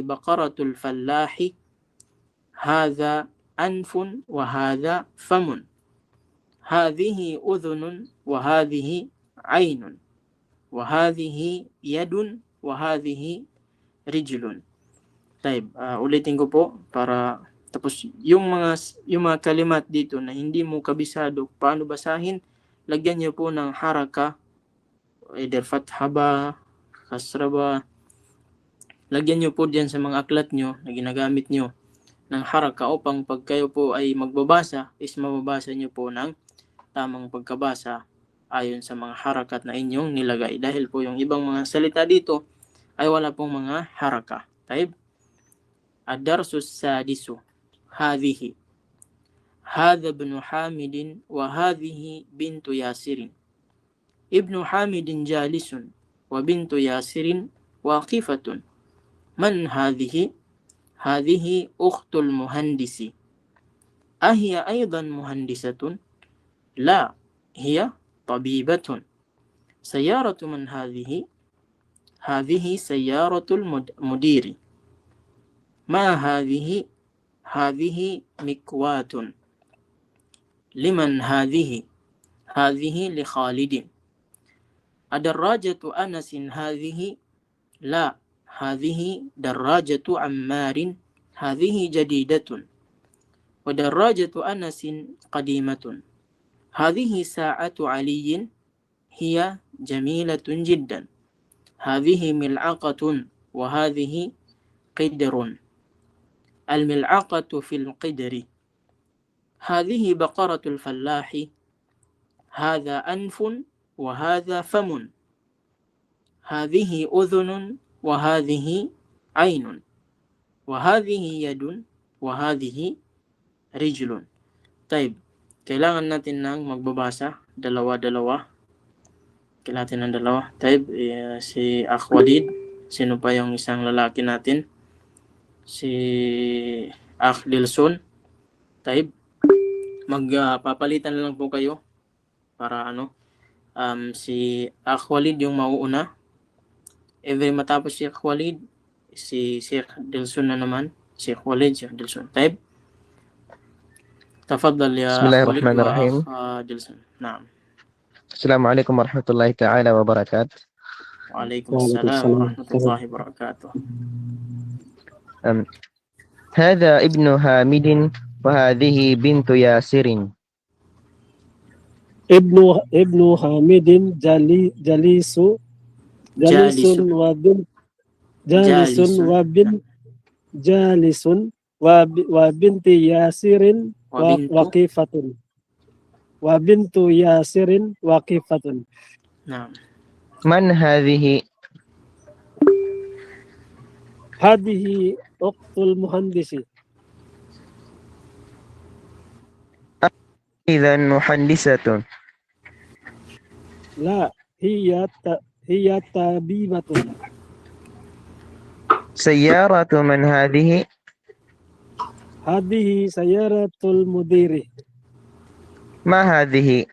بقرة الفلاح هذا أنف وهذا فم هذه أذن وهذه عين وهذه يد وهذه رجل. Ulitin ko po para tapos yung mga kalimat dito na hindi mo kabisado paano basahin, lagyan niyo po ng haraka, either fatha ba, kasra ba. Lagyan niyo po diyan sa mga aklat niyo na ginagamit niyo ng haraka upang pag kayo po ay magbabasa is mababasa niyo po ng tamang pagkabasa ayon sa mga harakat na inyong nilagay. Dahil po yung ibang mga salita dito ay wala pong mga haraka. Taib. Ad-darsu sadisu. Hadhihi. Hadha ibn Hamidin wa hadhihi bintu Yasirin. Ibnu Hamidin jalisun wa bintu Yasirin waqifatun. Man hadhihi? Hadhihi ukhtul muhandisi. Ahiya aydan muhandisatun? La, hiya tabibatun. Sayaratu man hadhihi? Hadhihi sayaratul mudiri. Ma hadhihi? Hadhihi mikwatun. Liman hadhihi? Hadhihi li Khalidin. Adarrajatu Anasin hadhihi? La, hadhihi darrajatu Ammarin. Hadhihi jadidatun. Wadarrajatu Anasin qadimatun. Hadhihi sa'atu Aliyin. Hiya jamilatun jiddan. Hadhihi mil'aqatun. Wa hadhihi qidrun. Al-mil'aqatu fil qidri. Hadhihi baqaratul fallahi. Hadha anfun wa hadha famun. Hadhihi udhunun wa hadhihi aynun. Wa hadhihi yadun wa hadhihi rijlun. Taib. Kailangan natin ng magbabasa. Dalawa-dalawa. Kailangan natin ng dalawa. Taib. Si Akh Walid. Sino pa yung isang lalaki natin? Si Akh Dilson. Taib. Magpapalitan na lang po kayo. Para si Akh Walid yung mauuna. Every matapos si Akh Walid, si Sheikh Dilson na naman. Si Akh Walid, Sheikh Dilson. Taib. تفضل يا بسم الله الرحمن الرحيم. دلسون. نعم. السلام عليكم ورحمة الله تعالى وبركاته. وعليكم السلام ورحمة الله وبركاته. هذا ابن حامد وهذه بنت ياسر. ابن حامد جالس وبنت ياسر وقيفة. وبنت ياسر وقيفة. نعم. من هذه؟ هذه أخت المهندس. إذا مهندسة. لا، هي طبيبة. سيارة من هذه؟ هذه سيارة المدير. ما هذه؟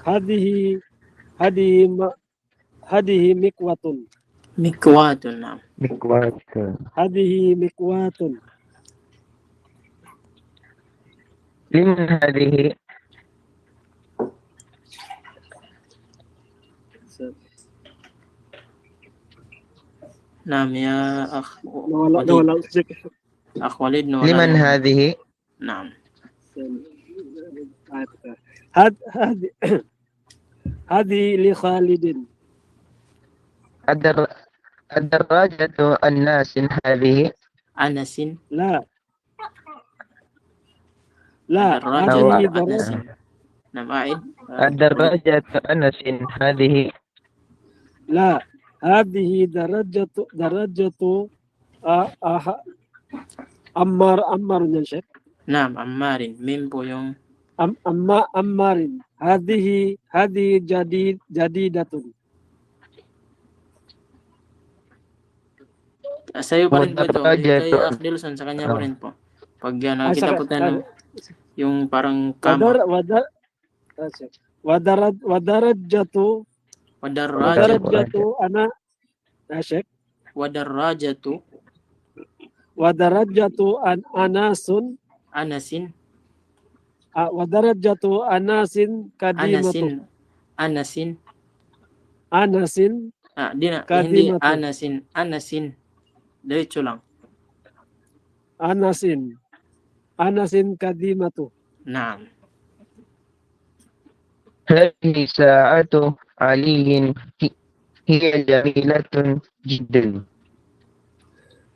هذه مكواة. مكواة. نعم. مكواة. هذه مكواة. لمن هذه؟ نعم يا أخ وليد. أخ وليد. لمن هذه؟ نعم. هذه لخالد. الدراجة الناس هذه؟ أنس. لا، الدراجة هذه أنس. دراجة. نعم أعد. الدراجة أنس هذه؟ لا، هذه درجة عمار يا شيخ. نعم عمار. مين po yung عمار. هذه جديدة. Sa'yo pa rin po ito. Kay Akh Dilson, sa kanya pa rin po. Pag nakita po tayo yung parang kama. ودرجة Wadarrajatu. Wadarajatu ana ya Syekh. Wadarrajatu Wadarajatu anasun anasin. wadarajatu anasin kadimatu. Anasin. Anasin Hindi kadimatu. Anasin. Diretso lang. Anasin kadimatu. Naam. هذه ساعة علي هي جميلة جدا.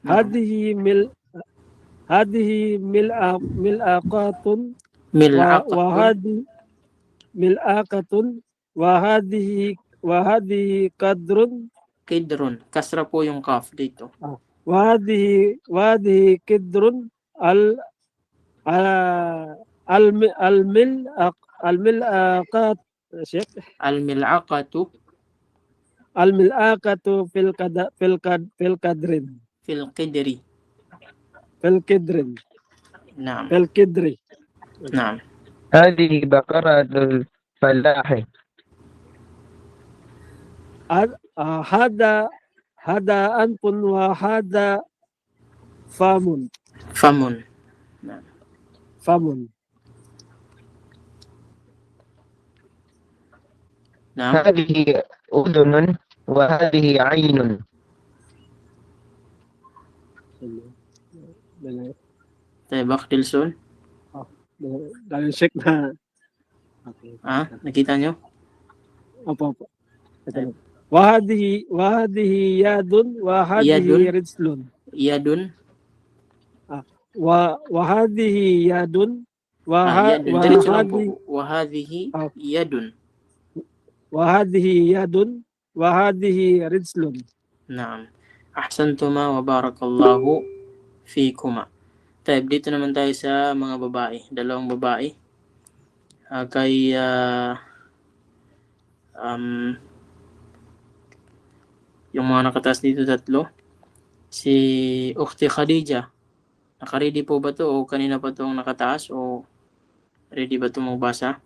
Hadihi mil'aqatun Mil'aqatun. wa hadihi qadrun Kidrun. Kasra po yung kaf dito. wa hadihi qidrun al mil'aqat Syekh. Al-mil'aqatu Al mil'aqatu fil qadrin fil qidri. fil qidrin Naam. fil qidri. Naam. هذه بقرة الفلاح. Hada anpun wa hada famun. Famun. Naam. هذه أذن وهذه عين. Tayo, Bakdilson. Dahil Syekh na. Okay. Nakita nyo? Opo. Ito lang. Wahadihi yadun, wahadihi rizlun. Yadun. Wahadihi yadun, Diretso lang po. Wahadhihi yadun. wahadihi yadun, wahadihi rizlun. Naam. Ahsantuma wa barakallahu fikuma. Tayo, dito naman tayo sa mga babae. Dalawang babae. Yung mga nakataas dito tatlo. Si Ukhti Khadija. Naka-ready po ba to o kanina pa itong nakataas o ready ba itong magbasa?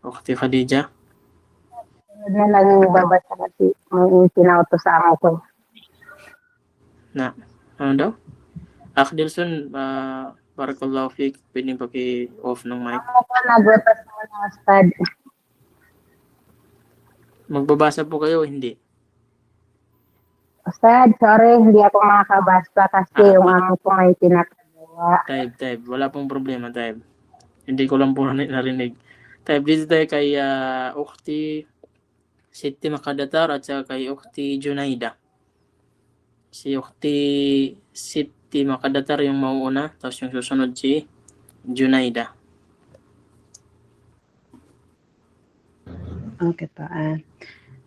Ukhti Khadija. Na lang babasa kasi may pinautosan ko. Ano daw? Akdilson, barakallahu fik. Pwedeng paki-off ng mic. Ako nagbabasa ng Ustad. Magbabasa po kayo o hindi? Ustad, sorry, hindi ako makakabasa kasi yung amo ko may pinakagawa. Taib. Wala pong problema, Taib. Hindi ko lang po narinig. Taib, dito tayo kay Ukhti Siti Makadatar at saka kay Ukhti Junaida. Si Ukhti Siti Makadatar yung mauuna, tapos yung susunod si Junaida. Okay po.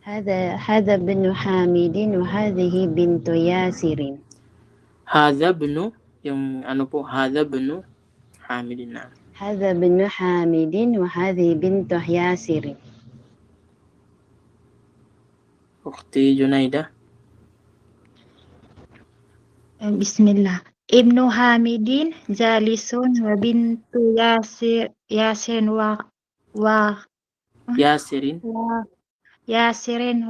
هذا بن حامد وهذه بنت ياسر. Hadha bnu, yung ano po, Hadha bnu Hamidin na. هذا بن حامد وهذه بنت ياسر. Ukhti Junaida. Bismillah. Ibnu Hamidin jalisun wa bintu Yasin wa Yasirin. Yasirin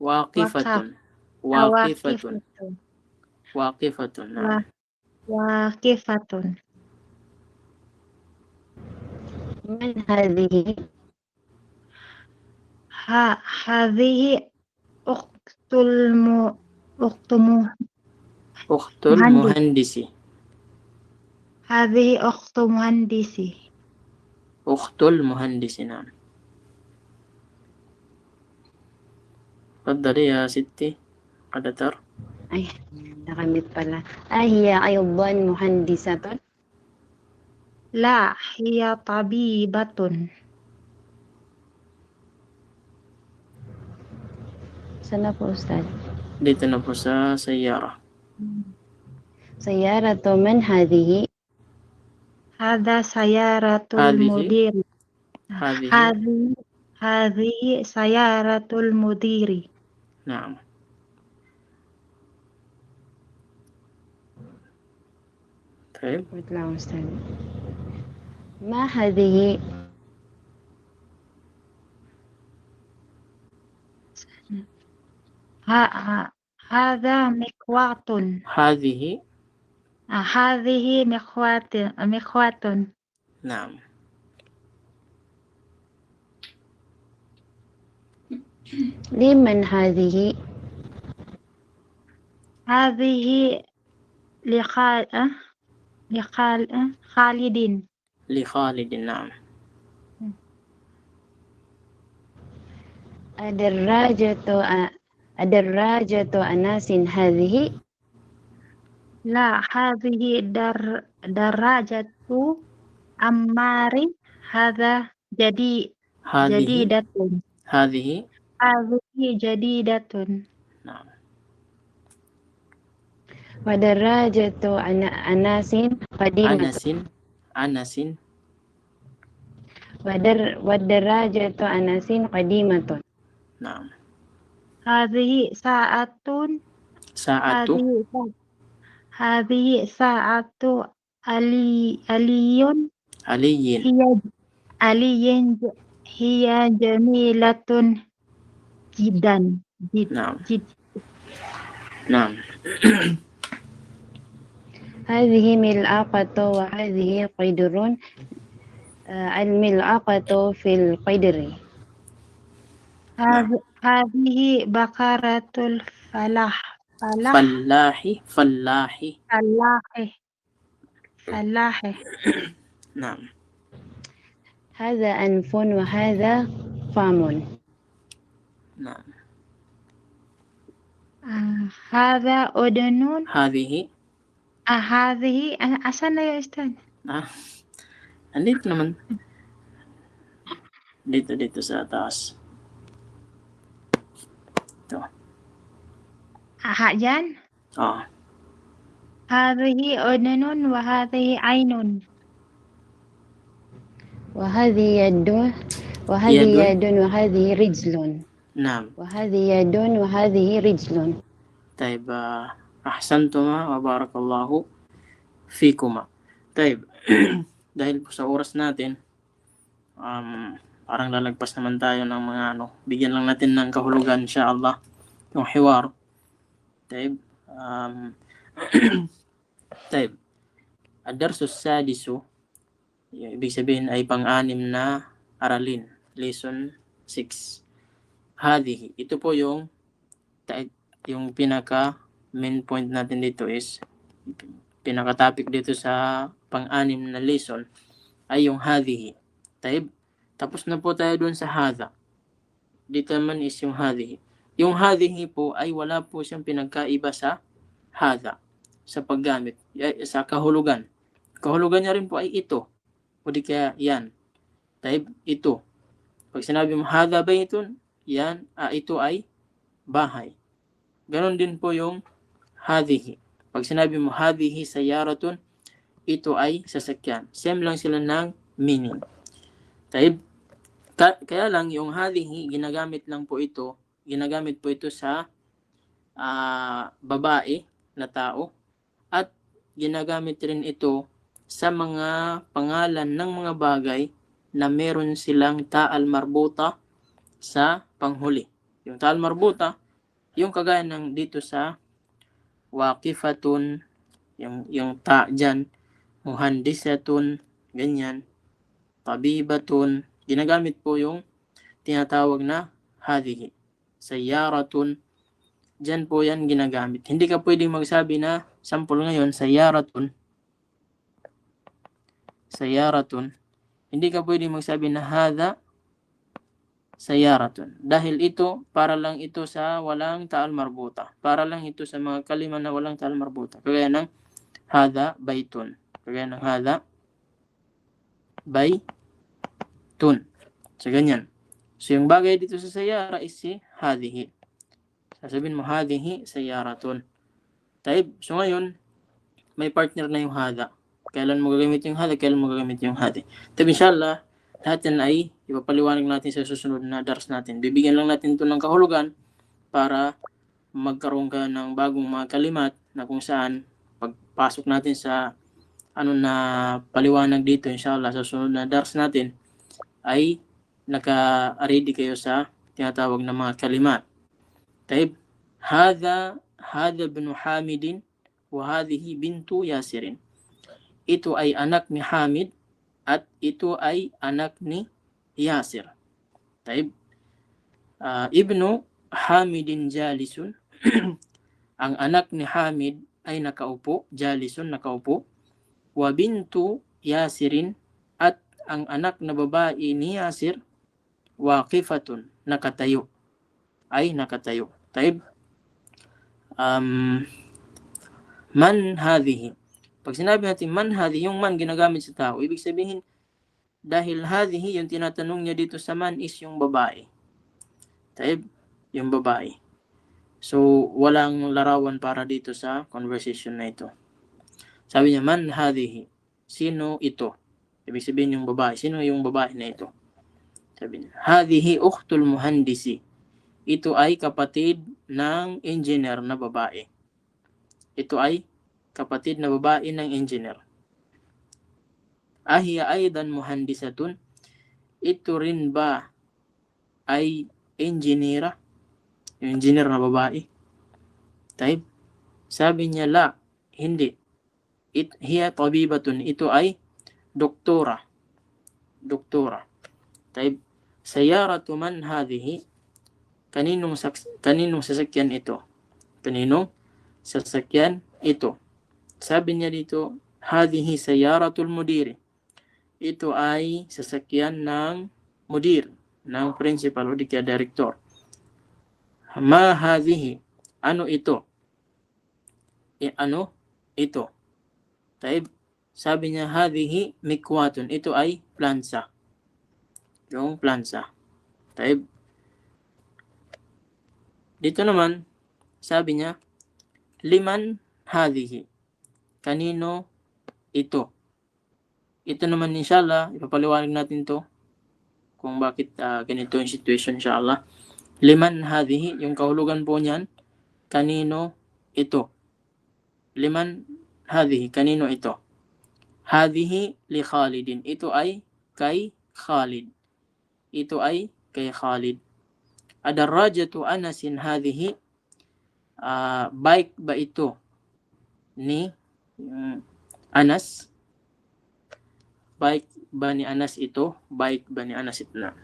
Waqifatun. Naam. Waqifatun. من هذه؟ Hadhihi ukhtul Ukhtul muhandisi. Hadhihi ukhtu muhandisi. Ukhtul muhandisi, naam. Tafadhali ya Siti Qadatar. Ay, nakamit pala. هي أيضا مهندسة. La hiya tabibatun. Sana po, Ustad? Dito na po sa Sayyara. سيارة من هذه؟ Hadha sayaratul Hadhihi. mudiri. Hadhihi. Hadhihi sayaratul mudiri. Naam. طيب. Wait lang, Ustad. ما هذه؟ هذا مخواط. Hadhihi. هذه مخواط. Naam. لمن هذه؟ هذه خالد. Li Khalidin. Naam. الدراجة أناس هذه؟ لا، هذه دراجة عمار. هذا Hadhihi. جديدة. Hadhihi. هذه جديدة. Naam. ودراجة أناس قديمة. Anasin. والدراجة أناس قديمة. Naam. هذه ساعة. Sa'atu. هذه ساعة علي. Aliyin. هي جميلة جدا. Naam. Naam. هذه ملعقة وهذه قدر. الملعقة في القدر. هذه بقرة الفلاح. Fallahi. فلاح. Naam. هذا أنف وهذا فم. Naam. هذا أذن. Hadhihi. هذه أصلا يا أستاذ. Andito naman. Dito sa taas. Ito. Yan. Ah. هذه أذن وهذه عين. وهذه يد وهذه رجل. Naam. وهذه يد وهذه رجل. طيب ahsantuma wa barakallahu fikuma. طيب dahil po sa oras natin, parang lalagpas naman tayo ng mga bigyan lang natin ng kahulugan inshallah yung hiwar. طيب طيب ad-darsu sadisu, ibig sabihin ay pang-anim na aralin, lesson 6. Hadhihi, ito po yung pinaka main point natin dito is pinaka topic dito sa pang-anim na lesson ay yung hadhihi. Tapos na po tayo dun sa hadha. Dito naman is yung hadhihi. Yung hadhihi po ay wala po siyang pinagkaiba sa hadha sa paggamit, sa kahulugan. Kahulugan niya rin po ay ito. O di kaya yan. Ito. Pag sinabi mo hadha baytun, yan, ito ay bahay. Ganon din po yung hadhihi. Pag sinabi mo hadhihi sayaratun, ito ay sasakyan. Same lang sila ng meaning. Kaya lang yung hadhihi, ginagamit po ito sa babae na tao at ginagamit rin ito sa mga pangalan ng mga bagay na meron silang ta'al marbuta sa panghuli. Yung ta'al marbuta, yung kagaya ng dito sa waqifatun, yung ta dyan, muhandisatun, ganyan, tabibatun, ginagamit po yung tinatawag na hadhihi. Sayaratun, dyan po yan ginagamit. Hindi ka pwedeng magsabi na, sample ngayon, sayaratun, hindi ka pwedeng magsabi na hadha sayaratun. Dahil ito, para lang ito sa walang ta'al marbuta. Para lang ito sa mga kalima na walang ta'al marbuta. Kagaya ng hadha baytun. Kagaya ng hadha baytun. So, ganyan. So, yung bagay dito sa sayara is si hadhihi. Sasabihin mo, hadhihi sayaratun. So, ngayon, may partner na yung hadha. Kailan mo gagamit yung hadha, kailan mo gagamit yung hadhi. Inshallah, lahat yan ay ipapaliwanag natin sa susunod na dars natin. Bibigyan lang natin ito ng kahulugan para magkaroon ka ng bagong mga kalimat na kung saan pagpasok natin sa na paliwanag dito, inshallah, sa susunod na dars natin ay naka-ready kayo sa tinatawag na mga kalimat. طيب هذا ابن حامد وهذه بنت ياسر. Ito ay anak ni Hamid at ito ay anak ni Yasir. طيب ibnu Hamidin jalisun. Ang anak ni Hamid ay nakaupo, jalisun, nakaupo. Wa bintu Yasirin, at ang anak na babae ni Yasir, waqifatun, nakatayo. Ay nakatayo. Taib. Man hadhihi. Pag sinabi natin man hadhihi, yung man ginagamit sa tao, ibig sabihin, dahil hadhihi, yung tinatanong niya dito sa man is yung babae. Taib, yung babae. So, walang larawan para dito sa conversation na ito. Sabi niya, man hadhihi. Sino ito? Ibig sabihin yung babae. Sino yung babae na ito? Sabi niya, hadhihi ukhtul muhandisi. Ito ay kapatid ng engineer na babae. Ito ay kapatid na babae ng engineer. Ahiya aidan muhandisatun. Ito rin ba ay engineer? Yung engineer na babae. Taib. Sabi niya, la, hindi. Hiya tabibatun. Ito ay doktora. Doktora. Taib. Sayaratu man hadhihi. Kaninong sasakyan ito? Kaninong sasakyan ito? Sabi niya dito, hadhihi sayaratul mudiri. Ito ay sasakyan ng mudir, ng principal o di kaya director. Ma hadhihi. Ano ito? Ano ito? Taib. Sabi niya, hadhihi mikwatun. Ito ay plansa. Yung plansa. Taib. Dito naman, sabi niya, liman hadhihi. Kanino ito? Ito naman inshallah, ipapaliwanag natin to kung bakit ganito yung situation inshallah. Liman hadhihi, yung kahulugan po niyan, kanino ito? Liman hadhihi, kanino ito? Hadhihi li Khalidin. Ito ay kay Khalid. Ito ay kay Khalid. Adarrajatu Anasin hadhihi. Bike ba ito ni Anas? Bike ba ni Anas ito? Bike ba ni Anas ito na?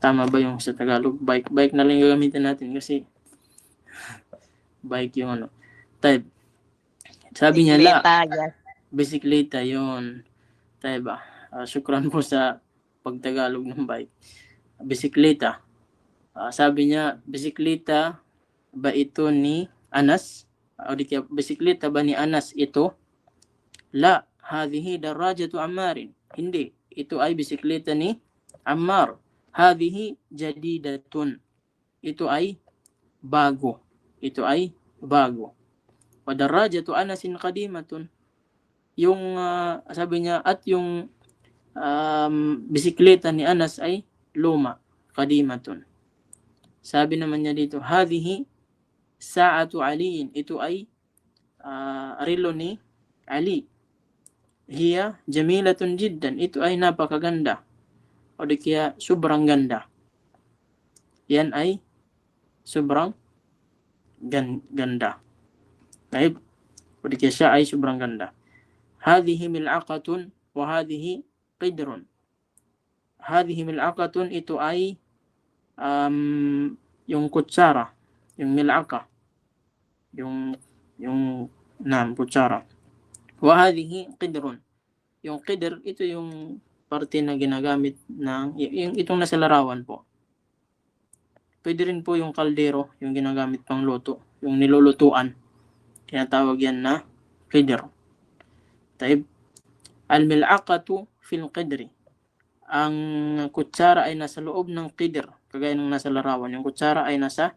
Tama ba yung sa Tagalog? Bike na lang yung gamitin natin kasi bike yung ano. Type. Sabi niya la. Bisikleta yun. Type ba? Syukran po sa pagtagalog ng bike. Bisikleta. Sabi niya, bisikleta ba ito ni Anas? O di kaya, bisikleta ba ni Anas ito? La, hadhihi darajatu Ammarin. Hindi, ito ay bisikleta ni Ammar. Hadhihi jadidatun. Ito ay bago. Ito ay bago. Wa darajatu Anasin qadimatun. Yung, sabi niya, at yung bisikleta ni Anas ay luma. Qadimatun. Sabi naman niya dito, hadhihi sa'atu aliin. Ito ay relo ni Ali. Hiya jamilatun jiddan. Ito ay napakaganda. O di kaya sobrang ganda. Yan ay sobrang ganda. Right? O di kaya siya ay sobrang ganda. Hadhihi mil'aqatun wa hadhihi qidrun. Hadhihi mil'aqatun. Ito ay yung kutsara, yung mil'aka, yung kutsara. Wa hadhihi qidrun. Yung qidr, ito yung parte na ginagamit ng yung itong nasa larawan po. Pwede rin po yung kaldero, yung ginagamit pang luto, yung nilulutuan. Tinatawag yan na qidr. Taib. Al-mil'aqatu fil qidri. Ang kutsara ay nasa loob ng qidr, kagaya ng nasa larawan. Yung kutsara ay nasa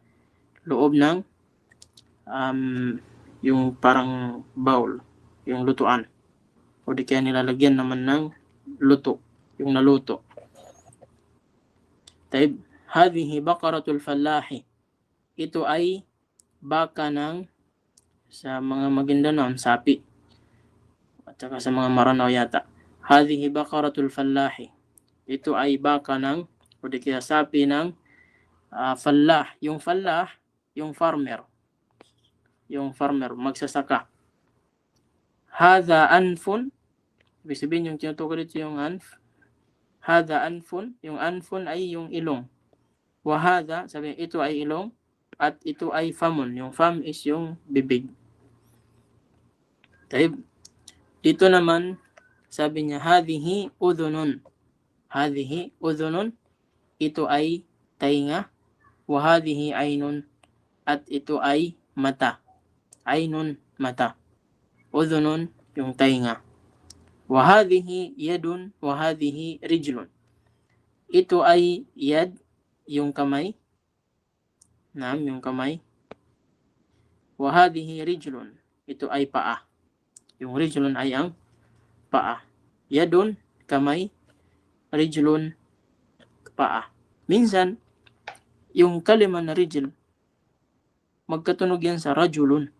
loob ng yung parang bowl, yung lutuan. O di kaya nilalagyan naman ng luto, yung naluto. Taib, hadhihi baqaratul fallahi. Ito ay baka ng sa mga Maguindanao, sapi. At saka sa mga Maranao yata. Hadhihi baqaratul fallahi. Ito ay baka ng o di kaya sapi ng fallah. Yung fallah, yung farmer. Yung farmer, magsasaka. Hadha anfun, ibig sabihin yung tinutukoy dito yung anf. Hadha anfun, yung anfun ay yung ilong. Wa hadha, sabi ito ay ilong, at ito ay famun. Yung fam is yung bibig. Taib. Dito naman, sabi niya, hadhihi udhunun. Hadhihi udhunun, ito ay tainga. Wa hadhihi aynun, at ito ay mata. Aynun, mata. Udhunun, yung tainga. Wa hadhihi yadun, wa hadhihi rijlun. Ito ay yad, yung kamay. Naam, yung kamay. Wa hadhihi rijlun, ito ay paa. Yung rijlun ay ang paa. Yadun, kamay. Rijlun, paa. Minsan, yung kalima na rijl, magkatunog yan sa rajulun.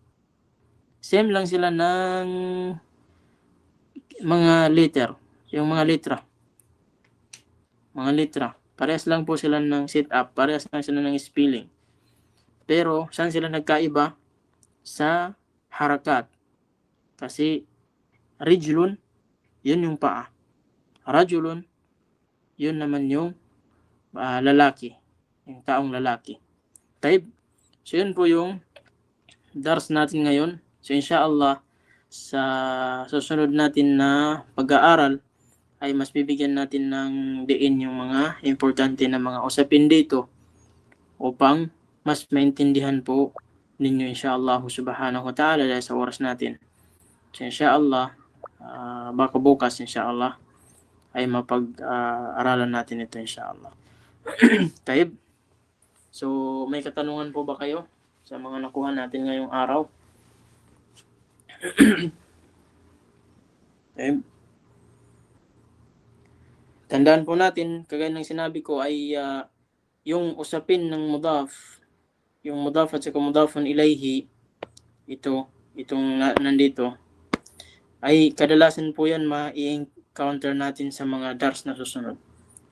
Same lang sila ng mga letter. Yung mga letra. Mga letra. Parehas lang po sila ng sit-up. Parehas lang sila ng spelling. Pero, saan sila nagkaiba? Sa harakat. Kasi, rijlun, yun yung paa. Rajulun, yun naman yung lalaki. Yung taong lalaki. Taib. So, yun po yung dars natin ngayon. So, inshallah, sa susunod natin na pag-aaral, ay mas bibigyan natin ng diin yung mga importante na mga usapin dito upang mas maintindihan po ninyo inshallah subhanahu wa ta'ala dahil sa oras natin. So, inshallah, baka bukas inshallah ay mapag-aralan natin ito inshallah. Taib. So, may katanungan po ba kayo sa mga nakuha natin ngayong araw? Taib. Tandaan po natin, kagaya ng sinabi ko ay yung usapin ng mudaf, yung mudaf at saka mudafun ilayhi, itong nandito, ay kadalasan po yan ma-i-encounter natin sa mga dars na susunod.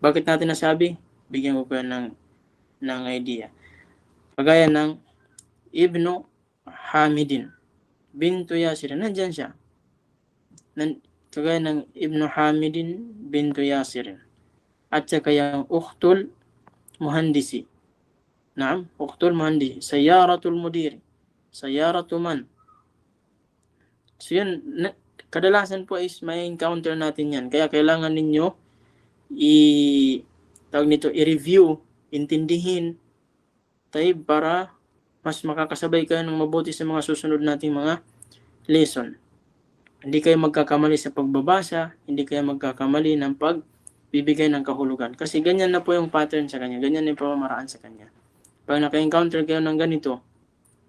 Bakit natin nasabi? Bigyan ko kayo ng idea. Kagaya ng Ibnu Hamidin, bintu Yasir, nandyan siya. Kagaya ng Ibnu Hamidin bintu Yasir. At saka yung Ukhtul Muhandisi. Naam, Ukhtul Muhandisi. Sayaratul Mudiri. Sayaratu man. So yun, kadalasan po is may encounter natin yan. Kaya kailangan ninyo i-review, intindihin, tayo para mas makakasabay kayo ng mabuti sa mga susunod nating mga lesson. Hindi kayo magkakamali sa pagbabasa, hindi kayo magkakamali ng pagbibigay ng kahulugan. Kasi ganyan na po yung pattern sa kanya, ganyan na yung pamamaraan sa kanya. Pag naka-encounter kayo ng ganito,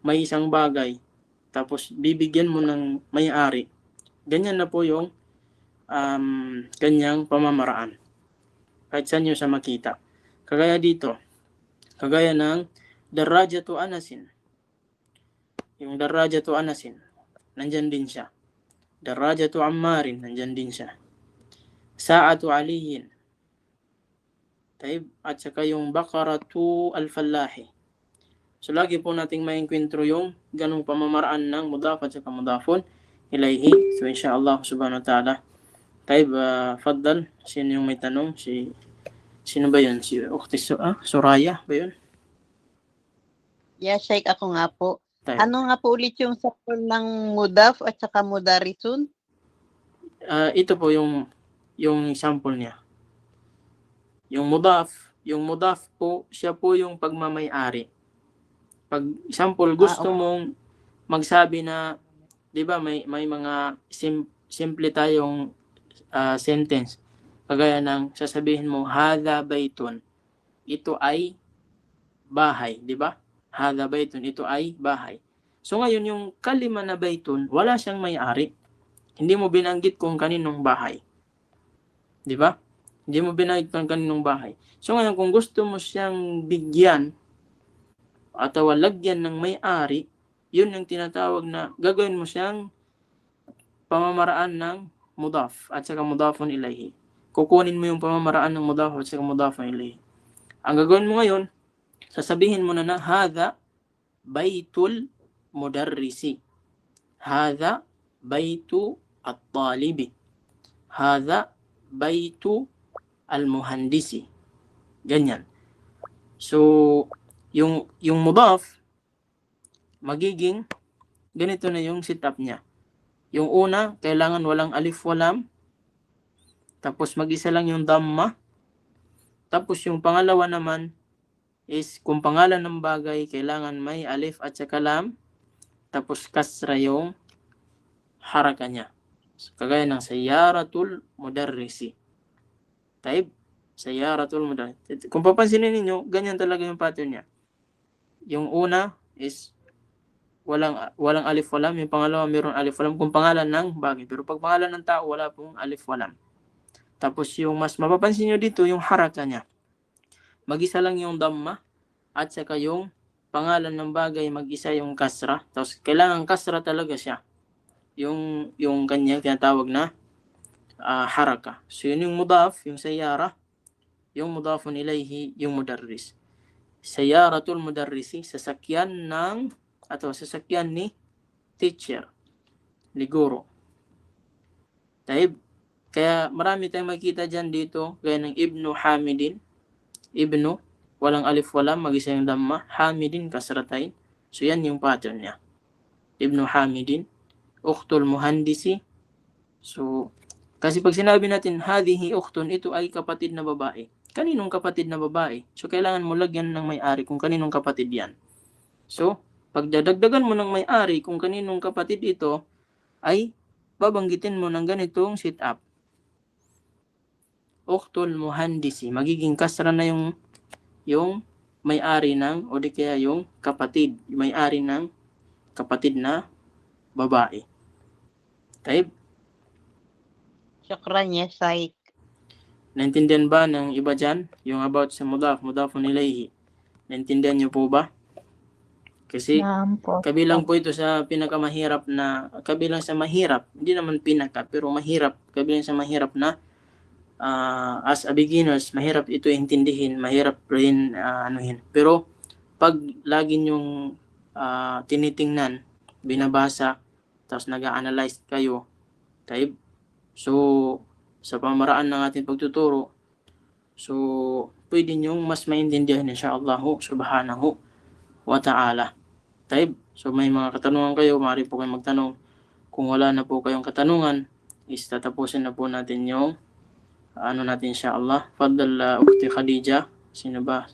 may isang bagay, tapos bibigyan mo ng may-ari, ganyan na po yung kanyang pamamaraan. Kahit saan nyo sa makita. Kagaya dito, kagaya ng Darajatu Anasin. Yung Darajatu Anasin, nandyan din siya. Darajatu Ammarin, nandyan din siya. Sa'atu Aliyin. At saka yung Bakaratu Al-Fallahi. So lagi po nating ma-enkwentro yung ganong pamamaraan ng mudaf at saka mudafun ilayhi. So inshallah subhanahu wa ta'ala. Faddal, sino yung may tanong? Sino ba yun? Si Ukhti Suraya ba yun? Yes, Sheikh, ako nga po. Taib. Ano nga po ulit yung sample ng mudaf at saka mudarisun? Ito po yung sample niya. Yung mudaf po, siya po yung pagmamay-ari. Pag sample, gusto mong magsabi na, di ba, may mga simple tayong sentence. Kagaya ng sasabihin mo, hadha baytun. Ito ay bahay, di ba? Hadha baytun, ito ay bahay. So ngayon, yung kalima na baytun, wala siyang may-ari. Hindi mo binanggit kung kaninong bahay. Di ba? Hindi mo binanggit kung kaninong bahay. So ngayon, kung gusto mo siyang bigyan atau lagyan ng may-ari, yun yung tinatawag na gagawin mo siyang pamamaraan ng mudaf at saka mudafun ilayhi. Kukunin mo yung pamamaraan ng mudaf at saka mudafun ilayhi. Ang gagawin mo ngayon, sasabihin mo na hadha baitul mudarrisi. Hadha baitu at-talibi. Hadha baitu al-muhandisi. Ganyan. So, yung mudaf, magiging ganito na yung setup niya. Yung una, kailangan walang alif walam. Tapos mag-isa lang yung dhamma. Tapos yung pangalawa naman is kung pangalan ng bagay, kailangan may alif at saka lam. Tapos kasra yung haraka niya. So, kagaya ng sayyaratul mudarrisi. Type, sayyaratul mudarrisi. Kung papansinin ninyo, ganyan talaga yung pattern niya. Yung una is walang alif walam. Yung pangalawa mayroon alif walam kung pangalan ng bagay. Pero pag pangalan ng tao, wala pong alif walam. Tapos yung mas mapapansin nyo dito, yung haraka niya. Mag-isa lang yung dhamma at saka yung pangalan ng bagay, mag-isa yung kasra. Tapos kailangan kasra talaga siya. Yung kanya tinatawag na haraka. So yun yung mudaf, yung sayyara. Yung mudafun ilayhi, yung mudarris. Sayyaratul mudarrisi, sasakyan ni teacher, ni guro. Taib. Kaya marami tayong makita dyan dito, gaya ng Ibnu Hamidin. Ibnu, walang alif walam, mag-isa yung dhamma. Hamidin, kasratain. So yan yung pattern niya. Ibnu Hamidin. Ukhtul muhandisi. So, kasi pag sinabi natin, hadhihi ukhtun, ito ay kapatid na babae. Kaninong kapatid na babae? So, kailangan mo lagyan ng may-ari kung kaninong kapatid yan. So, pag dadagdagan mo ng may-ari kung kaninong kapatid ito, ay babanggitin mo ng ganitong sit-up. Ukhtul muhandisi. Magiging kasra na yung may-ari ng, o di kaya yung kapatid. May-ari ng kapatid na babae. Taib? Shukran ya, Shaykh. Naintindihan ba ng iba dyan? Yung about sa mudafun ilayhi. Naintindihan niyo po ba? Kasi Naam po. kabilang po ito sa pinakamahirap na, kabilang sa mahirap, hindi naman pinaka, pero mahirap, kabilang sa mahirap na as a beginners, mahirap ito intindihin, mahirap rin anuhin. Pero pag lagi nyong tinitingnan, binabasa, tapos nag-a-analyze kayo, type, so sa pamaraan ng ating pagtuturo, so pwede nyong mas maintindihan insyaallah subhanahu wa ta'ala. Type, so may mga katanungan kayo, maaari po kayong magtanong. Kung wala na po kayong katanungan, is tatapusin na po natin yung natin insyaallah. Fadal Ukhti Khadija. Sino pa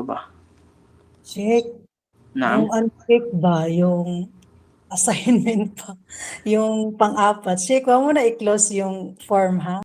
ba? Check. Naam. Yung uncheck ba? Yung assignment pa? Yung pang-apat. Check, wag mo na i-close yung form, ha?